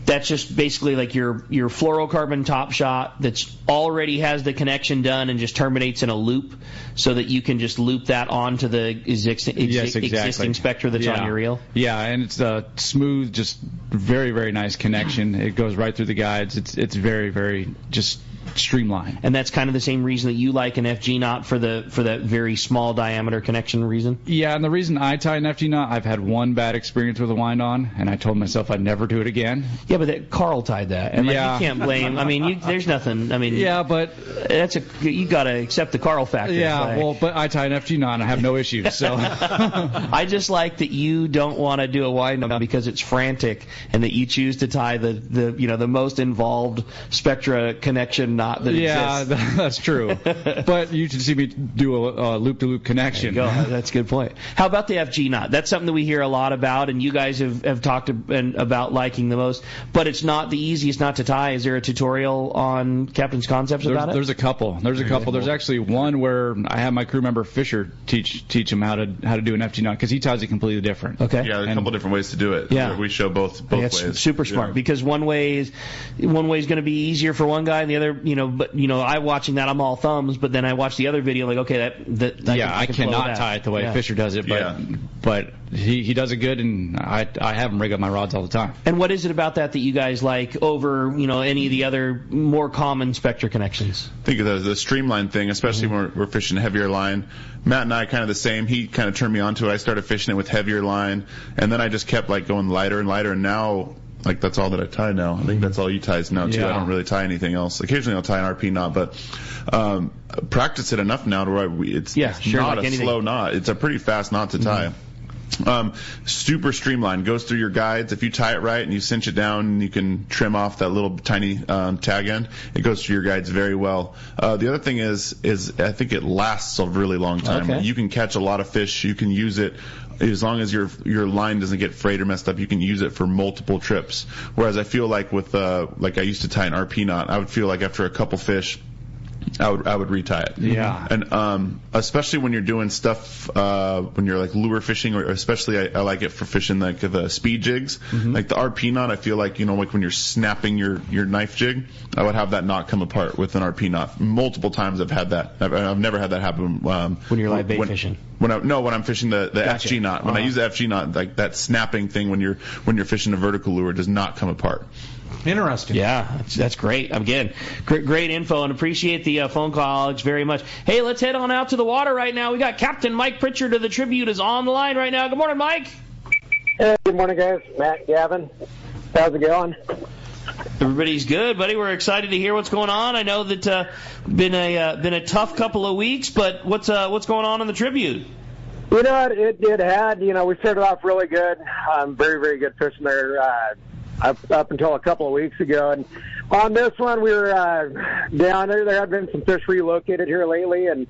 that's just basically like your fluorocarbon top shot that's already has the connection done and just terminates in a loop, so that you can just loop that onto the existing Spectra that's on your reel. Yeah, and it's a smooth, just very, very nice connection. It goes right through the guides. It's very, very just streamlined. And that's kind of the same reason that you like an FG knot for that very small diameter connection reason? Yeah, and the reason I tie an FG knot, I've had one bad experience with a wind-on, and I told myself I'd never do it again. Yeah, but Carl tied that, and you can't blame. I mean, there's nothing. I mean, yeah, but you got to accept the Carl factor. Yeah, well, but I tie an FG knot and I have no issues. So I just like that you don't want to do a wind-on because it's frantic, and that you choose to tie the most involved Spectra connection knot that exists. Yeah, that's true. But you should see me do a loop-to-loop connection. There you go. That's a good point. How about the FG knot? That's something that we hear a lot about, and you guys have talked about liking the most. But it's not the easiest knot to tie. Is there a tutorial on Captain's Concepts about it? There's a couple. There's actually one where I have my crew member Fisher teach him how to do an FG knot, because he ties it completely different. Okay. Yeah, there's a couple different ways to do it. Yeah. We show both ways. That's super smart, because one way is going to be easier for one guy, and the other, but I watching that, I'm all thumbs, but then I watch the other video, like, okay, I cannot tie it the way Fisher does it, but he does it good, and I have him rig up my rods all the time. And what is it about that you guys like over any of the other more common Spectra connections? I think the streamline thing, especially when we're fishing heavier line. Matt and I kind of the same. He kind of turned me onto it. I started fishing it with heavier line, and then I just kept going lighter and lighter, and now that's all that I tie now. I think that's all you ties now too. I don't really tie anything else. Occasionally I'll tie an RP knot, but practice it enough now to where it's not a slow knot. It's a pretty fast knot to tie. Super streamlined, goes through your guides. If you tie it right and you cinch it down, and you can trim off that little tiny tag end, it goes through your guides very well. The other thing is I think it lasts a really long time. Okay. You can catch a lot of fish. You can use it as long as your line doesn't get frayed or messed up. You can use it for multiple trips. Whereas I feel like with I used to tie an RP knot, I would feel like after a couple fish, I would retie it. Yeah. And especially when you're doing stuff when you're lure fishing, or especially I like it for fishing the speed jigs. Mm-hmm. Like the RP knot, I feel like when you're snapping your knife jig, I would have that knot come apart with an RP knot. Multiple times I've had that. I've never had that happen when you're live bait fishing. When I'm fishing the gotcha. FG knot. When I use the FG knot, that snapping thing when you're fishing a vertical lure does not come apart. Interesting. Yeah, that's great. Again, great info, and appreciate the phone call, Alex, very much. Hey, let's head on out to the water right now. We got Captain Mike Pritchard of the Tribute is on the line right now. Good morning, Mike. Hey, good morning, guys. Matt, Gavin, how's it going? Everybody's good, buddy. We're excited to hear what's going on. I know that been a tough couple of weeks, but what's going on in the Tribute? It had. We started off really good. Very, very good fishing there. Up until a couple of weeks ago. And on this one, we were down there. There have been some fish relocated here lately, and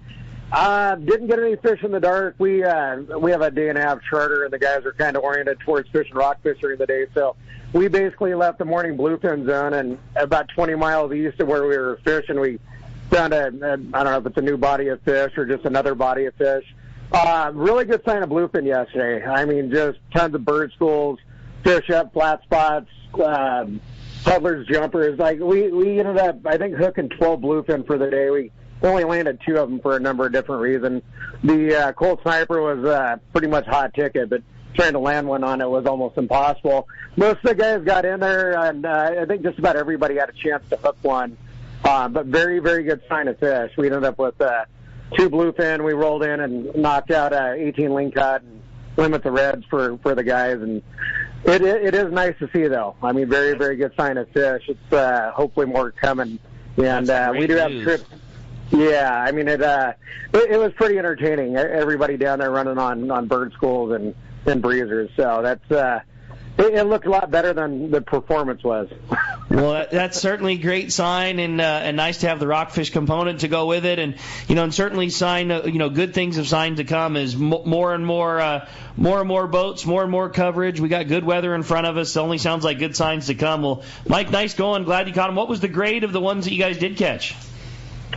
didn't get any fish in the dark. We have a day-and-a-half charter, and the guys are kind of oriented towards fishing rockfish during the day. So we basically left the morning bluefin zone, and about 20 miles east of where we were fishing, we found I don't know if it's a new body of fish or just another body of fish. Really good sign of bluefin yesterday. I mean, just tons of bird schools, fish up, flat spots, puddlers, jumpers. We ended up, I think, hooking 12 bluefin for the day. We only landed 2 of them for a number of different reasons. The Colt Sniper was pretty much hot ticket, but trying to land one on it was almost impossible. Most of the guys got in there, and I think just about everybody had a chance to hook one. But very, very good sign of fish. We ended up with 2 bluefin. We rolled in and knocked out 18 lingcod and limit the reds for the guys, and It is nice to see, though. I mean, very, very good sign of fish. It's hopefully more coming. And we do have trips. Yeah, I mean, it was pretty entertaining. Everybody down there running on bird schools and breezers. So that's it looked a lot better than the performance was. Well, that's certainly a great sign, and nice to have the rockfish component to go with it, and and certainly sign good things have signed to come as more and more boats, more and more coverage. We got good weather in front of us. Only sounds like good signs to come. Well, Mike, nice going. Glad you caught them. What was the grade of the ones that you guys did catch?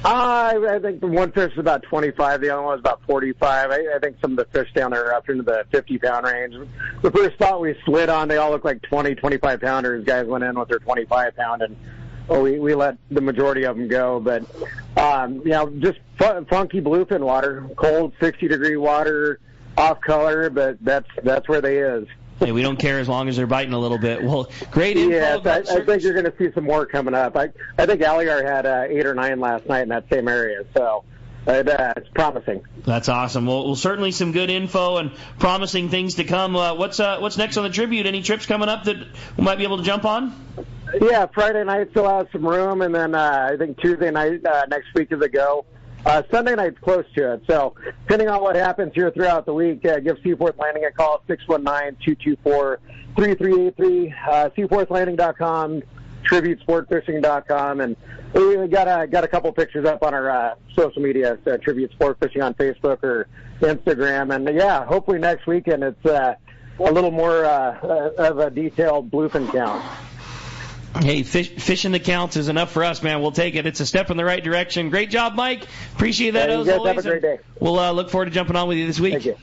I think the one fish was about 25. The other one was about 45. I think some of the fish down there are up into the 50-pound range. The first spot we slid on, they all looked like 20, 25-pounders. Guys went in with their 25-pound, and we let the majority of them go. But, just funky bluefin water, cold 60-degree water, off color, but that's where they is. Hey, we don't care as long as they're biting a little bit. Well, great info. Yes, I think you're going to see some more coming up. I think Alliar had 8 or 9 last night in that same area, so it's promising. That's awesome. Well, certainly some good info and promising things to come. What's next on the Tribute? Any trips coming up that we might be able to jump on? Yeah, Friday night still has some room, and then I think Tuesday night next week is a go. Sunday night's close to it, so depending on what happens here throughout the week, give Seaforth Landing a call, 619-224-3383, seaforthlanding.com, tributesportfishing.com, and we got a couple pictures up on our social media, Tribute Sport Fishing on Facebook or Instagram, and yeah, hopefully next weekend it's a little more of a detailed bluefin count. Hey, fishing the counts is enough for us, man. We'll take it. It's a step in the right direction. Great job, Mike. Appreciate that as guys always. Have a great day. We'll look forward to jumping on with you this week. Thank you.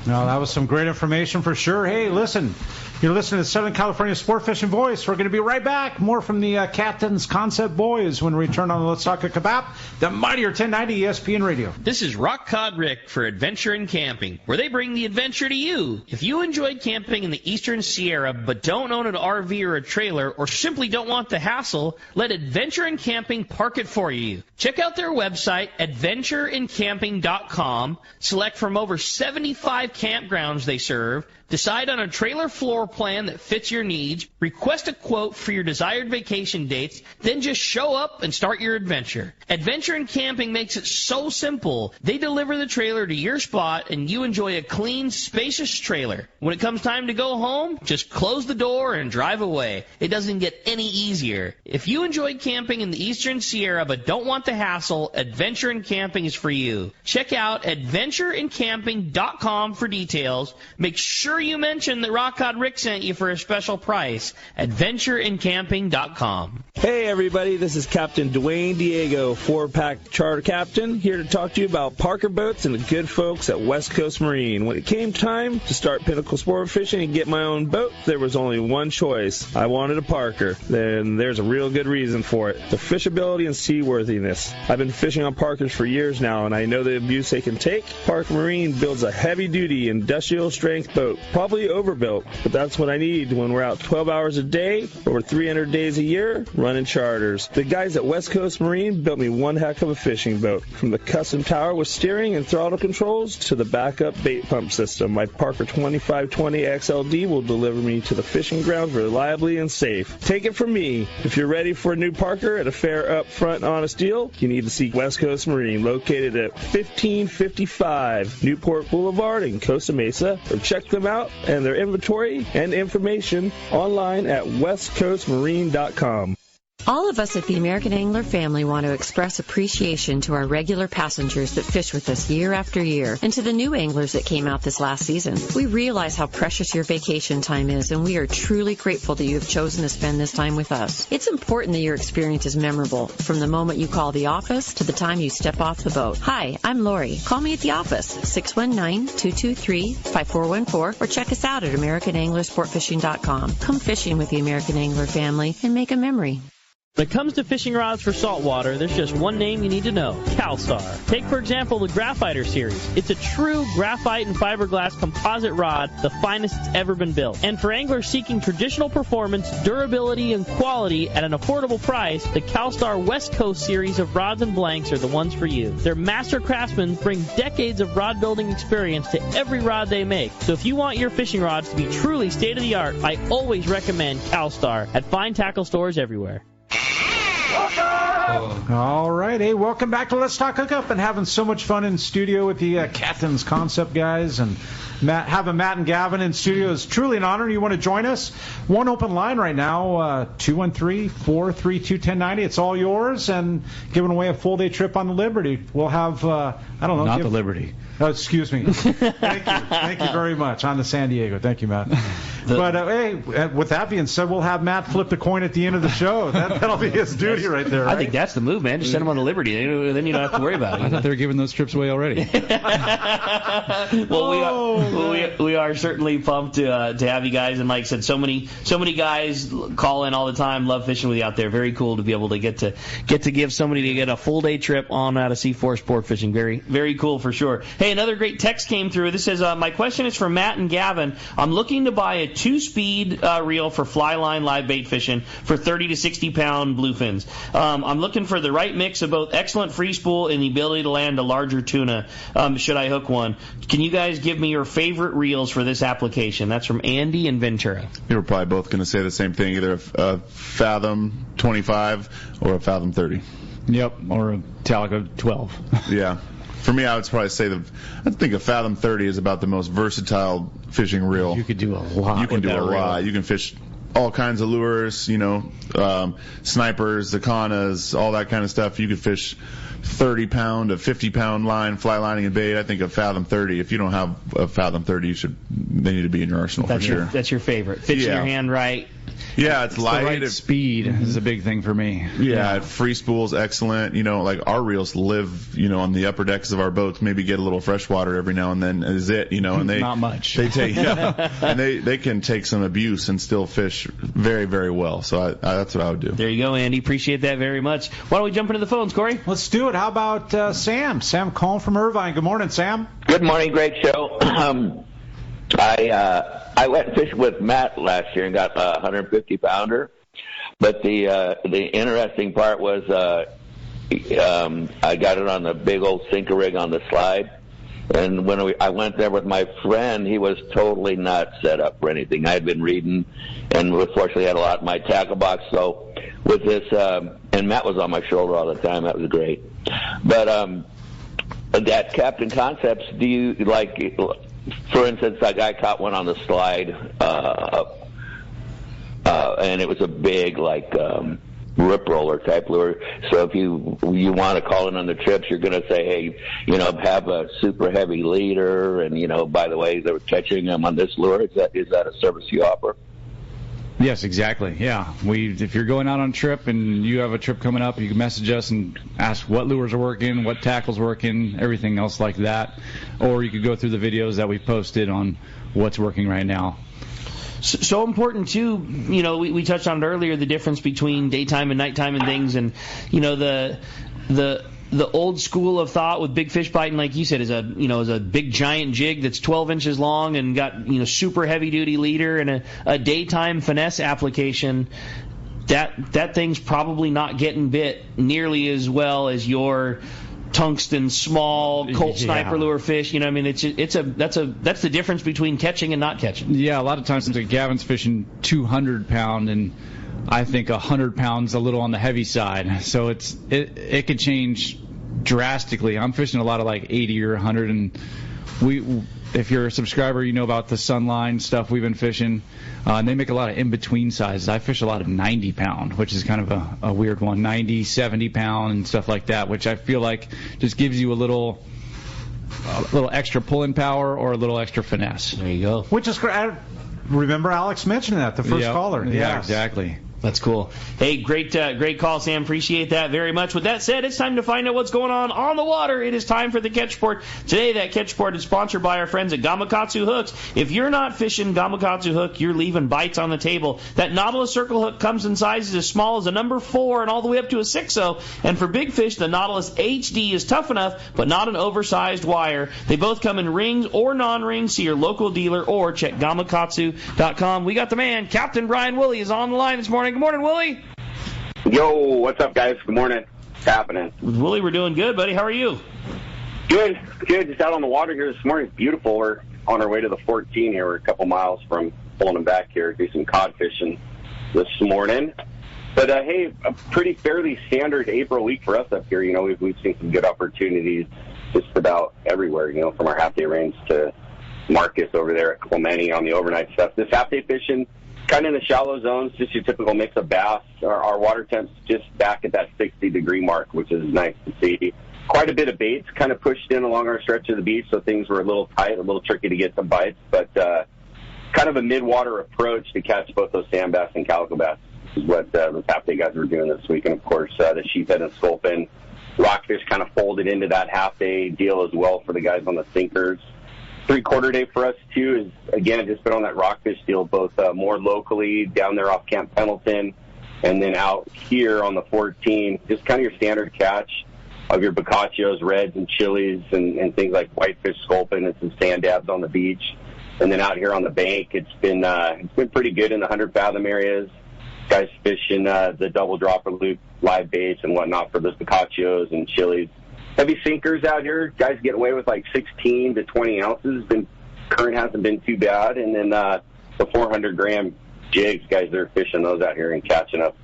No, that was some great information for sure. Hey, listen, you're listening to Southern California Sport Fishing Voice. We're going to be right back. More from the Captain's Concept Boys when we return on the Let's Talk Hookup app, the mightier 1090 ESPN Radio. This is Rock Cod Rick for Adventure and Camping, where they bring the adventure to you. If you enjoyed camping in the Eastern Sierra but don't own an RV or a trailer or simply don't want the hassle, let Adventure and Camping park it for you. Check out their website, adventureandcamping.com. Select from over 75 campgrounds they serve. Decide on a trailer floor plan that fits your needs, request a quote for your desired vacation dates, then just show up and start your adventure. Adventure and Camping makes it so simple. They deliver the trailer to your spot and you enjoy a clean, spacious trailer. When it comes time to go home, just close the door and drive away. It doesn't get any easier. If you enjoy camping in the Eastern Sierra but don't want the hassle, Adventure and Camping is for you. Check out adventureandcamping.com for details. Make sure you mention that Rock Cod Rick sent you for a special price. adventureandcamping.com. Hey everybody, this is Captain Dwayne Diego, 4-pack charter captain, here to talk to you about Parker boats and the good folks at West Coast Marine. When it came time to start Pinnacle Sport Fishing and get my own boat, there was only one choice. I wanted a Parker. Then there's a real good reason for it. The fishability and seaworthiness. I've been fishing on Parkers for years now, and I know the abuse they can take. Parker Marine builds a heavy-duty, industrial-strength boat. Probably overbuilt, but that's what I need when we're out 12 hours a day, over 300 days a year, running charters. The guys at West Coast Marine built me one heck of a fishing boat. From the custom tower with steering and throttle controls to the backup bait pump system, my Parker 2520 XLD will deliver me to the fishing grounds reliably and safe. Take it from me. If you're ready for a new Parker at a fair, upfront, honest deal, you need to see West Coast Marine, located at 1555 Newport Boulevard in Costa Mesa, or check them out and their inventory and information online at westcoastmarine.com. All of us at the American Angler family want to express appreciation to our regular passengers that fish with us year after year, and to the new anglers that came out this last season. We realize how precious your vacation time is, and we are truly grateful that you have chosen to spend this time with us. It's important that your experience is memorable, from the moment you call the office to the time you step off the boat. Hi, I'm Lori. Call me at the office, 619-223-5414, or check us out at AmericanAnglerSportFishing.com. Come fishing with the American Angler family and make a memory. When it comes to fishing rods for saltwater, there's just one name you need to know, CalStar. Take, for example, the Graphiter series. It's a true graphite and fiberglass composite rod, the finest it's ever been built. And for anglers seeking traditional performance, durability, and quality at an affordable price, the CalStar West Coast series of rods and blanks are the ones for you. Their master craftsmen bring decades of rod building experience to every rod they make. So if you want your fishing rods to be truly state-of-the-art, I always recommend CalStar at fine tackle stores everywhere. All right, hey, welcome back to Let's Talk Hookup, and having so much fun in studio with the Captain's Concept guys, and having Matt and Gavin in studio is truly an honor. You want to join us? One open line right now, 213-432-1090. It's all yours, and giving away a full-day trip on the Liberty. We'll have, I don't know. Not the Liberty. Oh, excuse me. Thank you very much. On the San Diego. Thank you, Matt. But, hey, with that being said, we'll have Matt flip the coin at the end of the show. That'll be his duty right there, right? I think that's the move, man. Just send them on the Liberty. Then you don't have to worry about it. I thought they were giving those trips away already. Well, we are certainly pumped to have you guys. And like I said, so many guys call in all the time, love fishing with you out there. Very cool to be able to get to give somebody to get a full-day trip on out of C4 sport fishing. Very, very cool for sure. Hey, another great text came through. This says, my question is for Matt and Gavin. I'm looking to buy a 2-speed reel for fly line live bait fishing for 30 to 60 pound bluefins. I'm looking for the right mix of both excellent free spool and the ability to land a larger tuna should I hook one. Can you guys give me your favorite reels for this application? That's from Andy and Ventura. You were probably both going to say the same thing, either a Fathom 25 or a Fathom 30. Yep, or a Talico 12. Yeah. For me, I would probably say I think a Fathom 30 is about the most versatile fishing reel. You could do a lot. You can do a lot. You can fish all kinds of lures, snipers, zacanas, all that kind of stuff. You could fish 30-pound to 50-pound line, fly lining and bait. I think a Fathom 30. If you don't have a Fathom 30, they need to be in your arsenal for sure. That's your favorite. Fits in your hand right. Yeah, it's light. The right speed is a big thing for me. Yeah, free spool's excellent. Like our reels live, on the upper decks of our boats. Maybe get a little fresh water every now and then. Is it, and they not much. They take and they can take some abuse and still fish very, very well. So that's what I would do. There you go, Andy. Appreciate that very much. Why don't we jump into the phones, Corey? Let's do it. How about Sam? Sam calling from Irvine. Good morning, Sam. Good morning. Great show. I went fishing with Matt last year and got a 150-pounder. But the interesting part was I got it on the big old sinker rig on the slide. And when I went there with my friend, he was totally not set up for anything. I had been reading and fortunately had a lot in my tackle box. So with this, and Matt was on my shoulder all the time. That was great. But that Captain Concepts, do you like... For instance, I caught one on the slide, and it was a big, rip roller type lure. So if you want to call in on the trips, you're going to say, hey, have a super heavy leader, and by the way, they're catching them on this lure. Is that a service you offer? Yes, exactly. Yeah, if you're going out on a trip and you have a trip coming up, you can message us and ask what lures are working, what tackle's working, everything else like that. Or you could go through the videos that we posted on what's working right now. So important too. We touched on it earlier, the difference between daytime and nighttime and things, and the old school of thought with big fish biting, like you said, is a big giant jig that's 12 inches long and got super heavy duty leader and a daytime finesse application. That thing's probably not getting bit nearly as well as your tungsten small Colt sniper lure fish. That's the difference between catching and not catching. Yeah, a lot of times Gavin's fishing 200-pound and I think 100 pounds a little on the heavy side, so it could change drastically. I'm fishing a lot of 80 or 100, and if you're a subscriber, you know about the Sunline stuff we've been fishing, and they make a lot of in-between sizes. I fish a lot of 90-pound, which is kind of a weird one, 90, 70-pound and stuff like that, which I feel like just gives you a little extra pulling power or a little extra finesse. There you go. Which is great. Remember Alex mentioned that, the first caller. Yeah, exactly. That's cool. Hey, great call, Sam. Appreciate that very much. With that said, it's time to find out what's going on the water. It is time for the Catch Report. Today, that Catch Report is sponsored by our friends at Gamakatsu Hooks. If you're not fishing Gamakatsu Hook, you're leaving bites on the table. That Nautilus Circle Hook comes in sizes as small as a number 4 and all the way up to a 6-0. And for big fish, the Nautilus HD is tough enough, but not an oversized wire. They both come in rings or non-rings. See your local dealer or check gamakatsu.com. We got the man, Captain Brian Woolley, is on the line this morning. Good morning, Woolley. Yo, what's up, guys? Good morning. What's happening? Woolley, we're doing good, buddy. How are you? Good. Just out on the water here this morning. It's beautiful. We're on our way to the 14 here. We're a couple miles from pulling them back here. Do some cod fishing this morning. But, hey, a pretty fairly standard April week for us up here. You know, we've seen some good opportunities just about everywhere, you know, from our half-day range to Marcus over there at Clemente on the overnight stuff. This half-day fishing, kind of in the shallow zones, just your typical mix of bass. Our water temp's just back at that 60-degree mark, which is nice to see. Quite a bit of baits kind of pushed in along our stretch of the beach, so things were a little tight, a little tricky to get some bites, but kind of a mid-water approach to catch both those sand bass and calico bass is what those half-day guys were doing this week. And, of course, the sheephead and sculpin, rockfish kind of folded into that half-day deal as well for the guys on the sinkers. 3/4 day for us, too, is, again, just been on that rockfish deal, both more locally down there off Camp Pendleton and then out here on the 14, just kind of your standard catch of your boccaccios, reds, and chilies and things like whitefish, sculpin, and some sand dabs on the beach. And then out here on the bank, it's been pretty good in the 100-fathom areas. Guys fishing the double dropper loop, live baits and whatnot for those boccaccios and chilies. Heavy sinkers out here. Guys get away with like 16 to 20 ounces. Current hasn't been too bad. And then the 400-gram jigs, guys, they're fishing those out here and catching up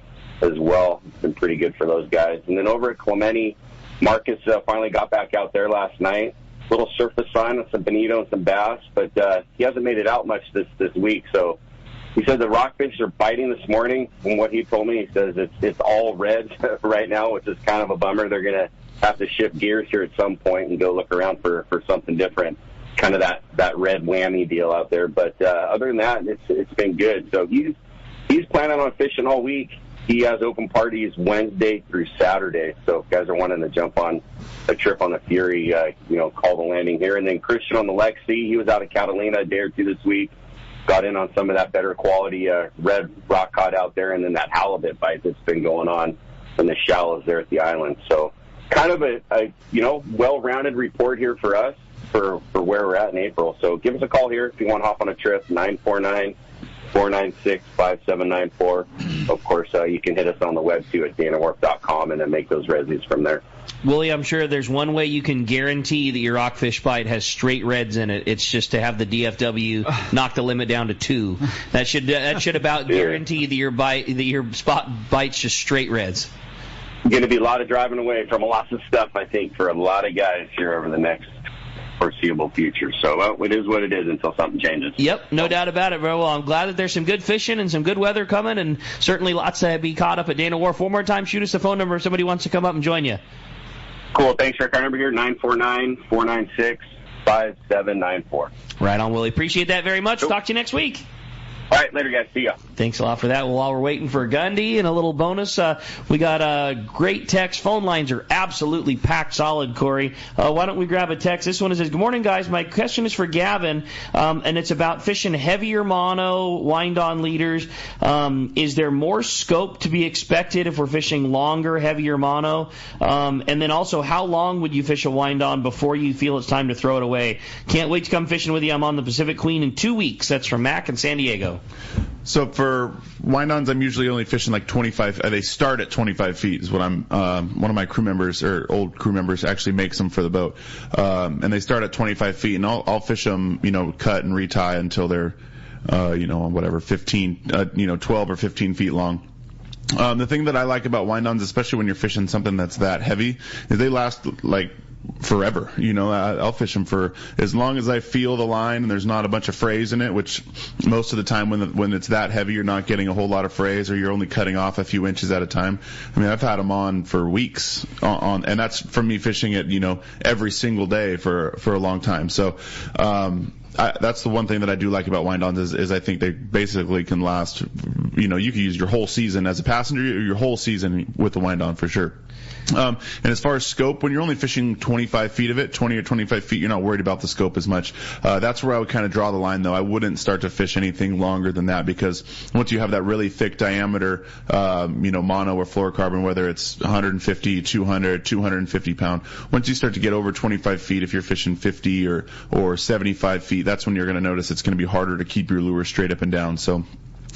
as well. It's been pretty good for those guys. And then over at Clemente, Marcus finally got back out there last night. Little surface sign with some bonito and some bass, but he hasn't made it out much this week. So he said the rockfish are biting this morning. From what he told me, he says it's all red right now, which is kind of a bummer. They're going to have to shift gears here at some point and go look around for something different, kind of that red whammy deal out there. But other than that, it's been good. So he's planning on fishing all week. He has open parties Wednesday through Saturday. So if guys are wanting to jump on a trip on the Fury, call the landing here. And then Christian on the Lexi, he was out of Catalina a day or two this week. Got in on some of that better quality red rock cod out there, and then that halibut bite that's been going on in the shallows there at the island. So kind of a well-rounded report here for us for where we're at in April. So give us a call here if you want to hop on a trip, 949-496-5794. Of course, you can hit us on the web, too, at danawharf.com and then make those resis from there. Willie, I'm sure there's one way you can guarantee that your rockfish bite has straight reds in it. It's just to have the DFW knock the limit down to 2. That should about guarantee that your spot bites just straight reds. Going to be a lot of driving away from lots of stuff, I think, for a lot of guys here over the next foreseeable future. So it is what it is until something changes. Yep, no doubt about it, bro. Well, I'm glad that there's some good fishing and some good weather coming, and certainly lots to be caught up at Dana Wharf. One more time, shoot us a phone number if somebody wants to come up and join you. Cool. Thanks, Rick. Our number here, 949-496-5794. Right on, Willie. Appreciate that very much. Cool. Talk to you next week. All right, later, guys. See ya. Thanks a lot for that. Well, while we're waiting for Gundy and a little bonus, we got a great text. Phone lines are absolutely packed solid, Corey. Why don't we grab a text? This one says, good morning, guys. My question is for Gavin, and it's about fishing heavier mono, wind-on leaders. Is there more scope to be expected if we're fishing longer, heavier mono? And then also, how long would you fish a wind-on before you feel it's time to throw it away? Can't wait to come fishing with you. I'm on the Pacific Queen in 2 weeks. That's from Mac in San Diego. So for wind-ons, I'm usually only fishing like 25. They start at 25 feet is what I'm. One of my crew members or old crew members actually makes them for the boat, and they start at 25 feet. And I'll fish them, cut and retie until they're, 12 or 15 feet long. The thing that I like about wind-ons, especially when you're fishing something that's that heavy, is they last like forever. I'll fish them for as long as I feel the line and there's not a bunch of frays in it, which most of the time when it's that heavy, you're not getting a whole lot of frays or you're only cutting off a few inches at a time. I mean, I've had them on for weeks and that's from me fishing it, every single day for a long time. So, that's the one thing that I do like about wind-ons is I think they basically can last you could use your whole season as a passenger, or your whole season with the wind on for sure. And as far as scope, when you're only fishing 25 feet of it, 20 or 25 feet, you're not worried about the scope as much. That's where I would kind of draw the line, though. I wouldn't start to fish anything longer than that, because once you have that really thick diameter, mono or fluorocarbon, whether it's 150, 200, 250 pound, once you start to get over 25 feet, if you're fishing 50 or 75 feet, that's when you're going to notice it's going to be harder to keep your lure straight up and down. So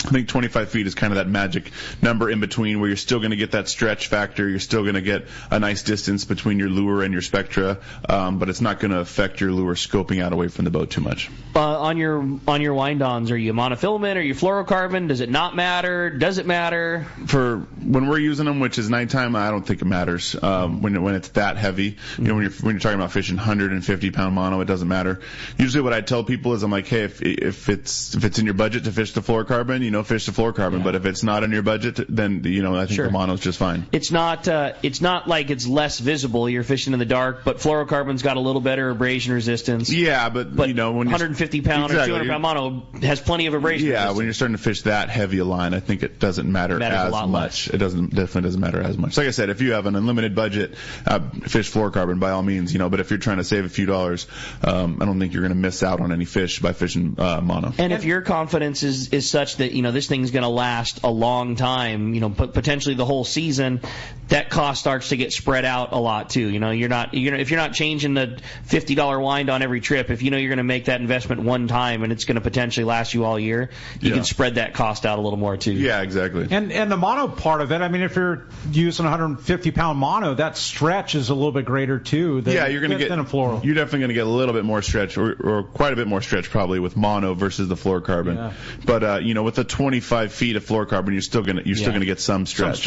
I think 25 feet is kind of that magic number in between, where you're still going to get that stretch factor. You're still going to get a nice distance between your lure and your spectra, but it's not going to affect your lure scoping out away from the boat too much. On your wind-ons, are you monofilament? Are you fluorocarbon? Does it not matter? Does it matter? For when we're using them, which is nighttime, I don't think it matters. When it's that heavy, when you're talking about fishing 150-pound mono, it doesn't matter. Usually, what I tell people is, I'm like, hey, if it's in your budget to fish the fluorocarbon, fish the fluorocarbon. Yeah. But if it's not in your budget, then I think the mono's just fine. It's not like it's less visible. You're fishing in the dark, but fluorocarbon's got a little better abrasion resistance. Yeah, but when 150 pound or 200 pound mono has plenty of abrasion resistance. Yeah, when you're starting to fish that heavy a line, I think it doesn't matter as much. It definitely doesn't matter as much. Like I said, if you have an unlimited budget, fish fluorocarbon by all means. But if you're trying to save a few dollars, I don't think you're going to miss out on any fish by fishing mono. And if your confidence is such that this thing's going to last a long time, potentially the whole season, that cost starts to get spread out a lot too. If you're not changing the $50 wind on every trip, if you're going to make that investment one time and it's going to potentially last you all year, you can spread that cost out a little more too. Yeah, exactly. And the mono part of it, if you're using 150-pound mono, that stretch is a little bit greater too than a fluoro. You're definitely going to get a little bit more stretch, or quite a bit more stretch probably with mono versus the fluorocarbon. Yeah. But with the 25 feet of fluorocarbon, you're still gonna get some stretch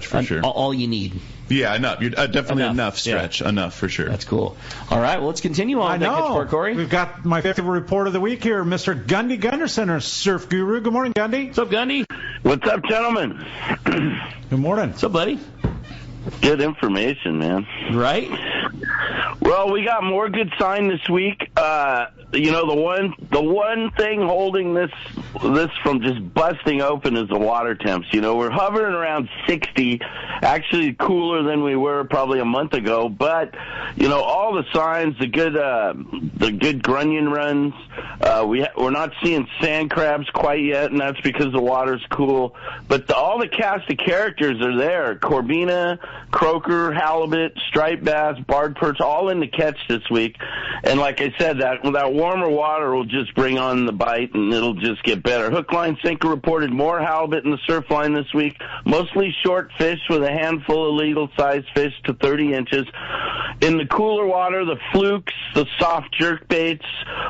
for sure. All you need. Yeah, enough. You're definitely enough stretch, enough for sure. That's cool. All right, well, let's continue on. Corey. We've got my favorite report of the week here, Mr. Gundy Gunderson, our surf guru. Good morning, Gundy. What's up, Gundy? What's up, gentlemen? Good morning. What's up, buddy? Good information, man. Right? Well, we got more good sign this week. The one thing holding this from just busting open is the water temps. We're hovering around 60, actually cooler than we were probably a month ago. But all the signs, the good grunion runs. We're not seeing sand crabs quite yet, and that's because the water's cool. But all the cast of characters are there: corbina, croaker, halibut, striped bass, barred perch, all in the catch this week. And like I said, that warmer water will just bring on the bite, and it'll just get better. Hook, line, sinker reported more halibut in the surf line this week, mostly short fish with a handful of legal-sized fish to 30 inches. In the cooler water, the flukes, the soft jerk baits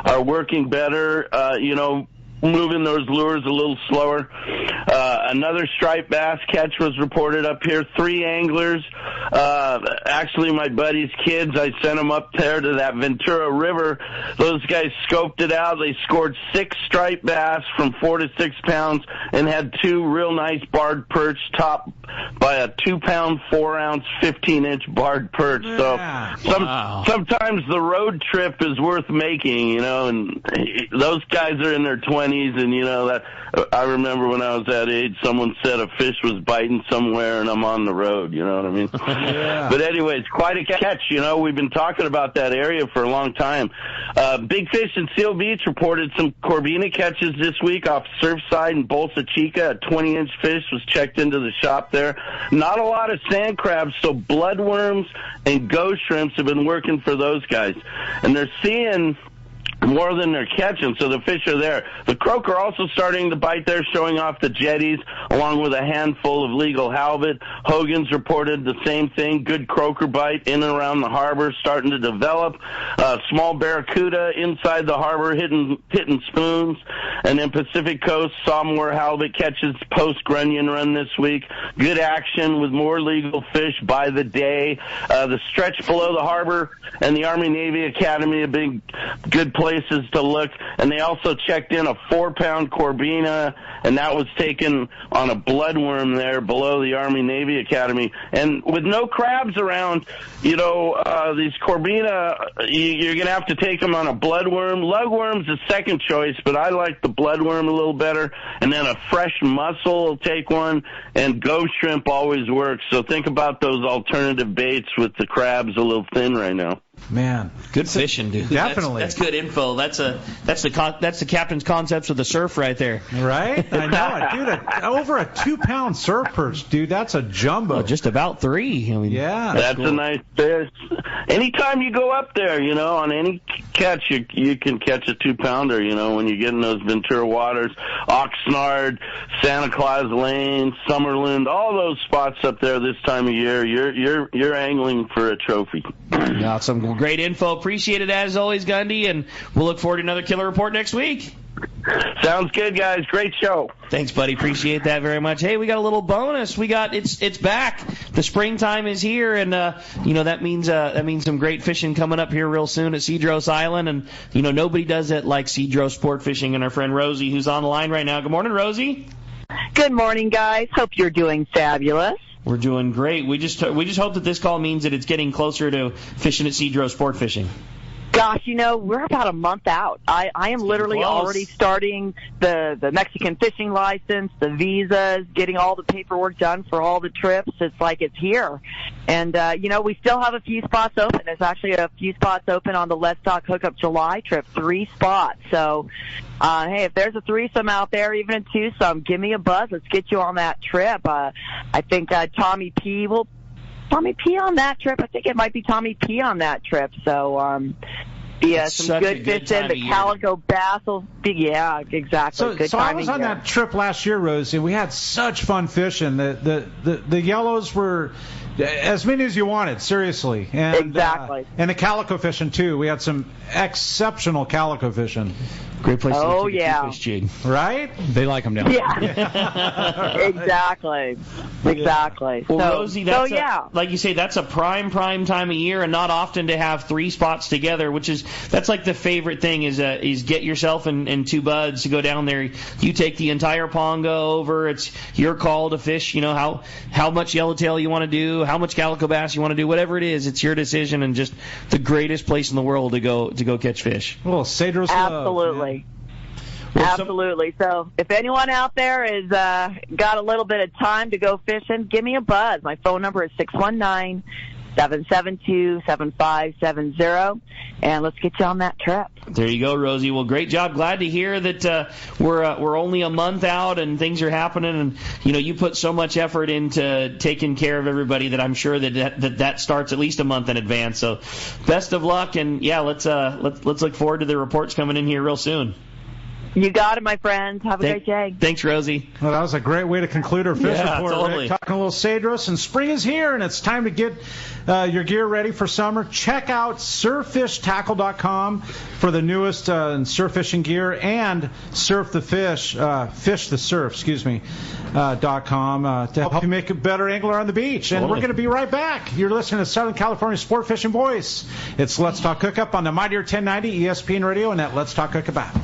are working better, moving those lures a little slower. Another striped bass catch was reported up here. 3 anglers, actually my buddy's kids, I sent them up there to that Ventura River. Those guys scoped it out. They scored 6 striped bass from 4 to 6 pounds and had 2 real nice barred perch topped by a 2-pound, 4-ounce, 15-inch barred perch. Yeah. So sometimes the road trip is worth making, and those guys are in their 20s. And that I remember when I was that age, someone said a fish was biting somewhere, and I'm on the road. You know what I mean? Yeah. But anyways, quite a catch. We've been talking about that area for a long time. Big Fish in Seal Beach reported some corbina catches this week off Surfside and Bolsa Chica. A 20-inch fish was checked into the shop there. Not a lot of sand crabs, so bloodworms and ghost shrimps have been working for those guys, and they're seeing more than they're catching, so the fish are there. The croaker also starting to bite there, showing off the jetties, along with a handful of legal halibut. Hogan's reported the same thing. Good croaker bite in and around the harbor, starting to develop. Small barracuda inside the harbor, hitting spoons. And then Pacific Coast saw more halibut catches post-grunion run this week. Good action with more legal fish by the day. The stretch below the harbor and the Army-Navy Academy have been good places to look, and they also checked in a 4-pound corbina, and that was taken on a bloodworm there below the Army-Navy Academy. And with no crabs around, these corbina, you're going to have to take them on a bloodworm. Lugworm's a second choice, but I like the bloodworm a little better, and then a fresh mussel will take one, and ghost shrimp always works. So think about those alternative baits with the crabs a little thin right now. Man, good fishing, dude. Definitely, that's good info. That's the captain's concepts of the surf right there. Right? I know it, dude. Over a 2-pound surf perch, dude. That's a jumbo. Well, just about 3. I mean, yeah, that's cool. a nice fish. Anytime you go up there, on any catch, you can catch a 2-pounder. When you get in those Ventura waters, Oxnard, Santa Claus Lane, Summerlin, all those spots up there this time of year, you're angling for a trophy. Yeah, some great info. Appreciate it as always, Gundy, and we'll look forward to another killer report next week. Sounds good, guys. Great show. Thanks, buddy. Appreciate that very much. Hey, we got a little bonus. It's back. The springtime is here, and that means some great fishing coming up here real soon at Cedros Island. And nobody does it like Cedros Sport Fishing. And our friend Rosie, who's on the line right now. Good morning, Rosie. Good morning, guys. Hope you're doing fabulous. We're doing great. We just hope that this call means that it's getting closer to fishing at Cedros Sport Fishing. Gosh, we're about a month out. I am literally already starting the Mexican fishing license, the visas, getting all the paperwork done for all the trips. It's like it's here. And, we still have a few spots open. There's actually a few spots open on the Let's Talk Hookup July trip, 3 spots. So, hey, if there's a threesome out there, even a twosome, give me a buzz. Let's get you on that trip. I think Tommy P on that trip. I think it might be Tommy P on that trip. So, some good fishing. The calico bass will be, yeah, exactly. So I was on that trip last year, Rosie, and we had such fun fishing. The yellows were as many as you wanted, seriously. And, exactly. And the calico fishing, too. We had some exceptional calico fishing. Great place to fish, Jade. Right? They like them down there. Yeah. Exactly. Well, Rosie, like you say, that's a prime time of year, and not often to have 3 spots together, that's like the favorite thing is get yourself and 2 buds to go down there. You take the entire pongo over. It's your call to fish. How much yellowtail you want to do, how much calico bass you want to do, whatever it is, it's your decision, and just the greatest place in the world to go catch fish. Well, Cedros absolutely. Absolutely. So if anyone out there is got a little bit of time to go fishing, give me a buzz. My phone number is 619-772-7570, and let's get you on that trip. There you go, Rosie. Well, great job. Glad to hear that we're only a month out and things are happening. And you put so much effort into taking care of everybody that I'm sure that starts at least a month in advance. So, best of luck, and yeah, let's look forward to the reports coming in here real soon. You got it, my friends. Have a great day. Thanks, Rosie. Well, that was a great way to conclude our fish report. Totally. Rick. Talking a little Cedros, and spring is here, and it's time to get your gear ready for summer. Check out surffishtackle.com for the newest surf fishing gear, and Surf the Fish, Fish the Surf, .com to help you make a better angler on the beach. And we're going to be right back. You're listening to Southern California Sport Fishing Voice. It's Let's Talk Hookup on the Mightier 1090 ESPN Radio and at Let's Talk Hookup app.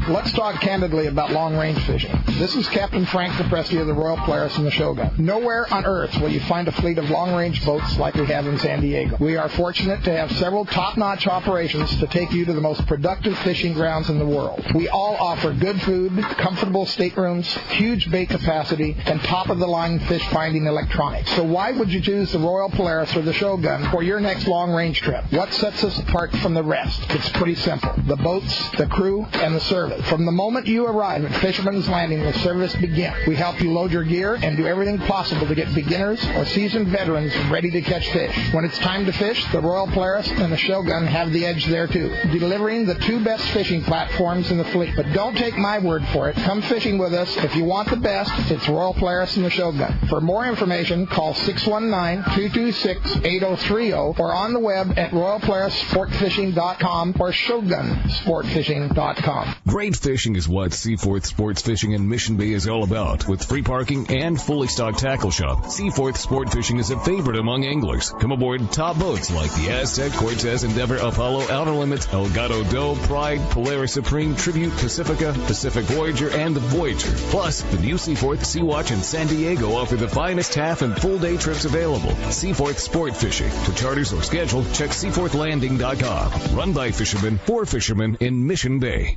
Let's talk candidly about long-range fishing. This is Captain Frank Capresti of the Royal Polaris and the Shogun. Nowhere on earth will you find a fleet of long-range boats like we have in San Diego. We are fortunate to have several top-notch operations to take you to the most productive fishing grounds in the world. We all offer good food, comfortable staterooms, huge bait capacity, and top-of-the-line fish-finding electronics. So why would you choose the Royal Polaris or the Shogun for your next long-range trip? What sets us apart from the rest? It's pretty simple. The boats, the crew, and the service. From the moment you arrive at Fisherman's Landing, the service begins. We help you load your gear and do everything possible to get beginners or seasoned veterans ready to catch fish. When it's time to fish, the Royal Polaris and the Shogun have the edge there too, delivering the 2 best fishing platforms in the fleet. But don't take my word for it. Come fishing with us. If you want the best, it's Royal Polaris and the Shogun. For more information, call 619-226-8030 or on the web at royalpolarissportfishing.com or shogunsportfishing.com. Great fishing is what Seaforth Sports Fishing in Mission Bay is all about. With free parking and fully stocked tackle shop, Seaforth Sport Fishing is a favorite among anglers. Come aboard top boats like the Aztec, Cortez, Endeavor, Apollo, Outer Limits, Elgato Doe, Pride, Polaris Supreme, Tribute, Pacifica, Pacific Voyager, and the Voyager. Plus, the new Seaforth, Sea-Watch, and San Diego offer the finest half and full day trips available. Seaforth Sport Fishing. For charters or schedule, check seaforthlanding.com. Run by fishermen for fishermen in Mission Bay.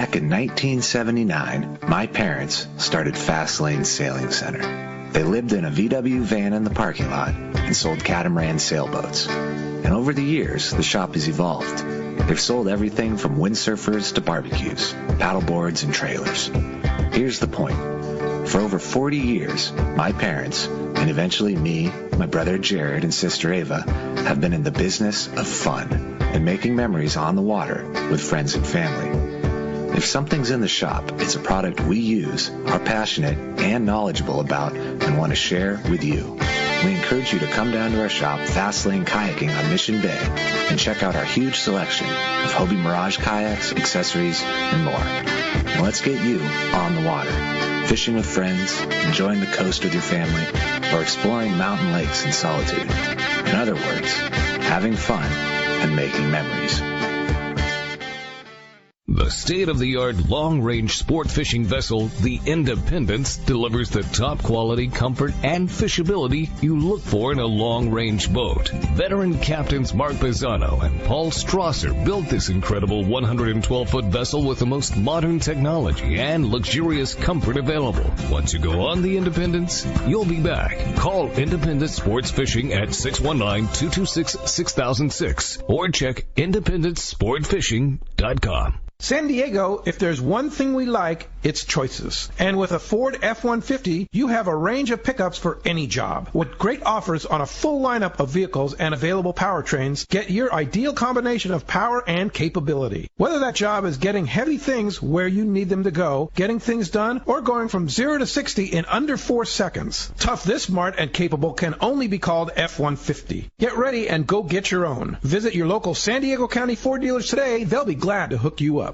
Back in 1979, my parents started Fast Lane Sailing Center. They lived in a VW van in the parking lot and sold catamaran sailboats. And over the years, the shop has evolved. They've sold everything from windsurfers to barbecues, paddleboards and trailers. Here's the point. For over 40 years, my parents, and eventually me, my brother Jared, and sister Ava, have been in the business of fun and making memories on the water with friends and family. If something's in the shop, it's a product we use, are passionate and knowledgeable about, and want to share with you. We encourage you to come down to our shop, Fast Lane Kayaking on Mission Bay, and check out our huge selection of Hobie Mirage kayaks, accessories, and more. And let's get you on the water, fishing with friends, enjoying the coast with your family, or exploring mountain lakes in solitude. In other words, having fun and making memories. The state-of-the-art long-range sport fishing vessel, the Independence, delivers the top quality, comfort, and fishability you look for in a long-range boat. Veteran captains Mark Bizzano and Paul Strasser built this incredible 112-foot vessel with the most modern technology and luxurious comfort available. Once you go on the Independence, you'll be back. Call Independence Sports Fishing at 619-226-6006 or check IndependenceSportFishing.com. San Diego, if there's one thing we like, it's choices. And with a Ford F-150, you have a range of pickups for any job. With great offers on a full lineup of vehicles and available powertrains, get your ideal combination of power and capability. Whether that job is getting heavy things where you need them to go, getting things done, or going from 0 to 60 in under 4 seconds. Tough this smart and capable can only be called F-150. Get ready and go get your own. Visit your local San Diego County Ford dealers today. They'll be glad to hook you up.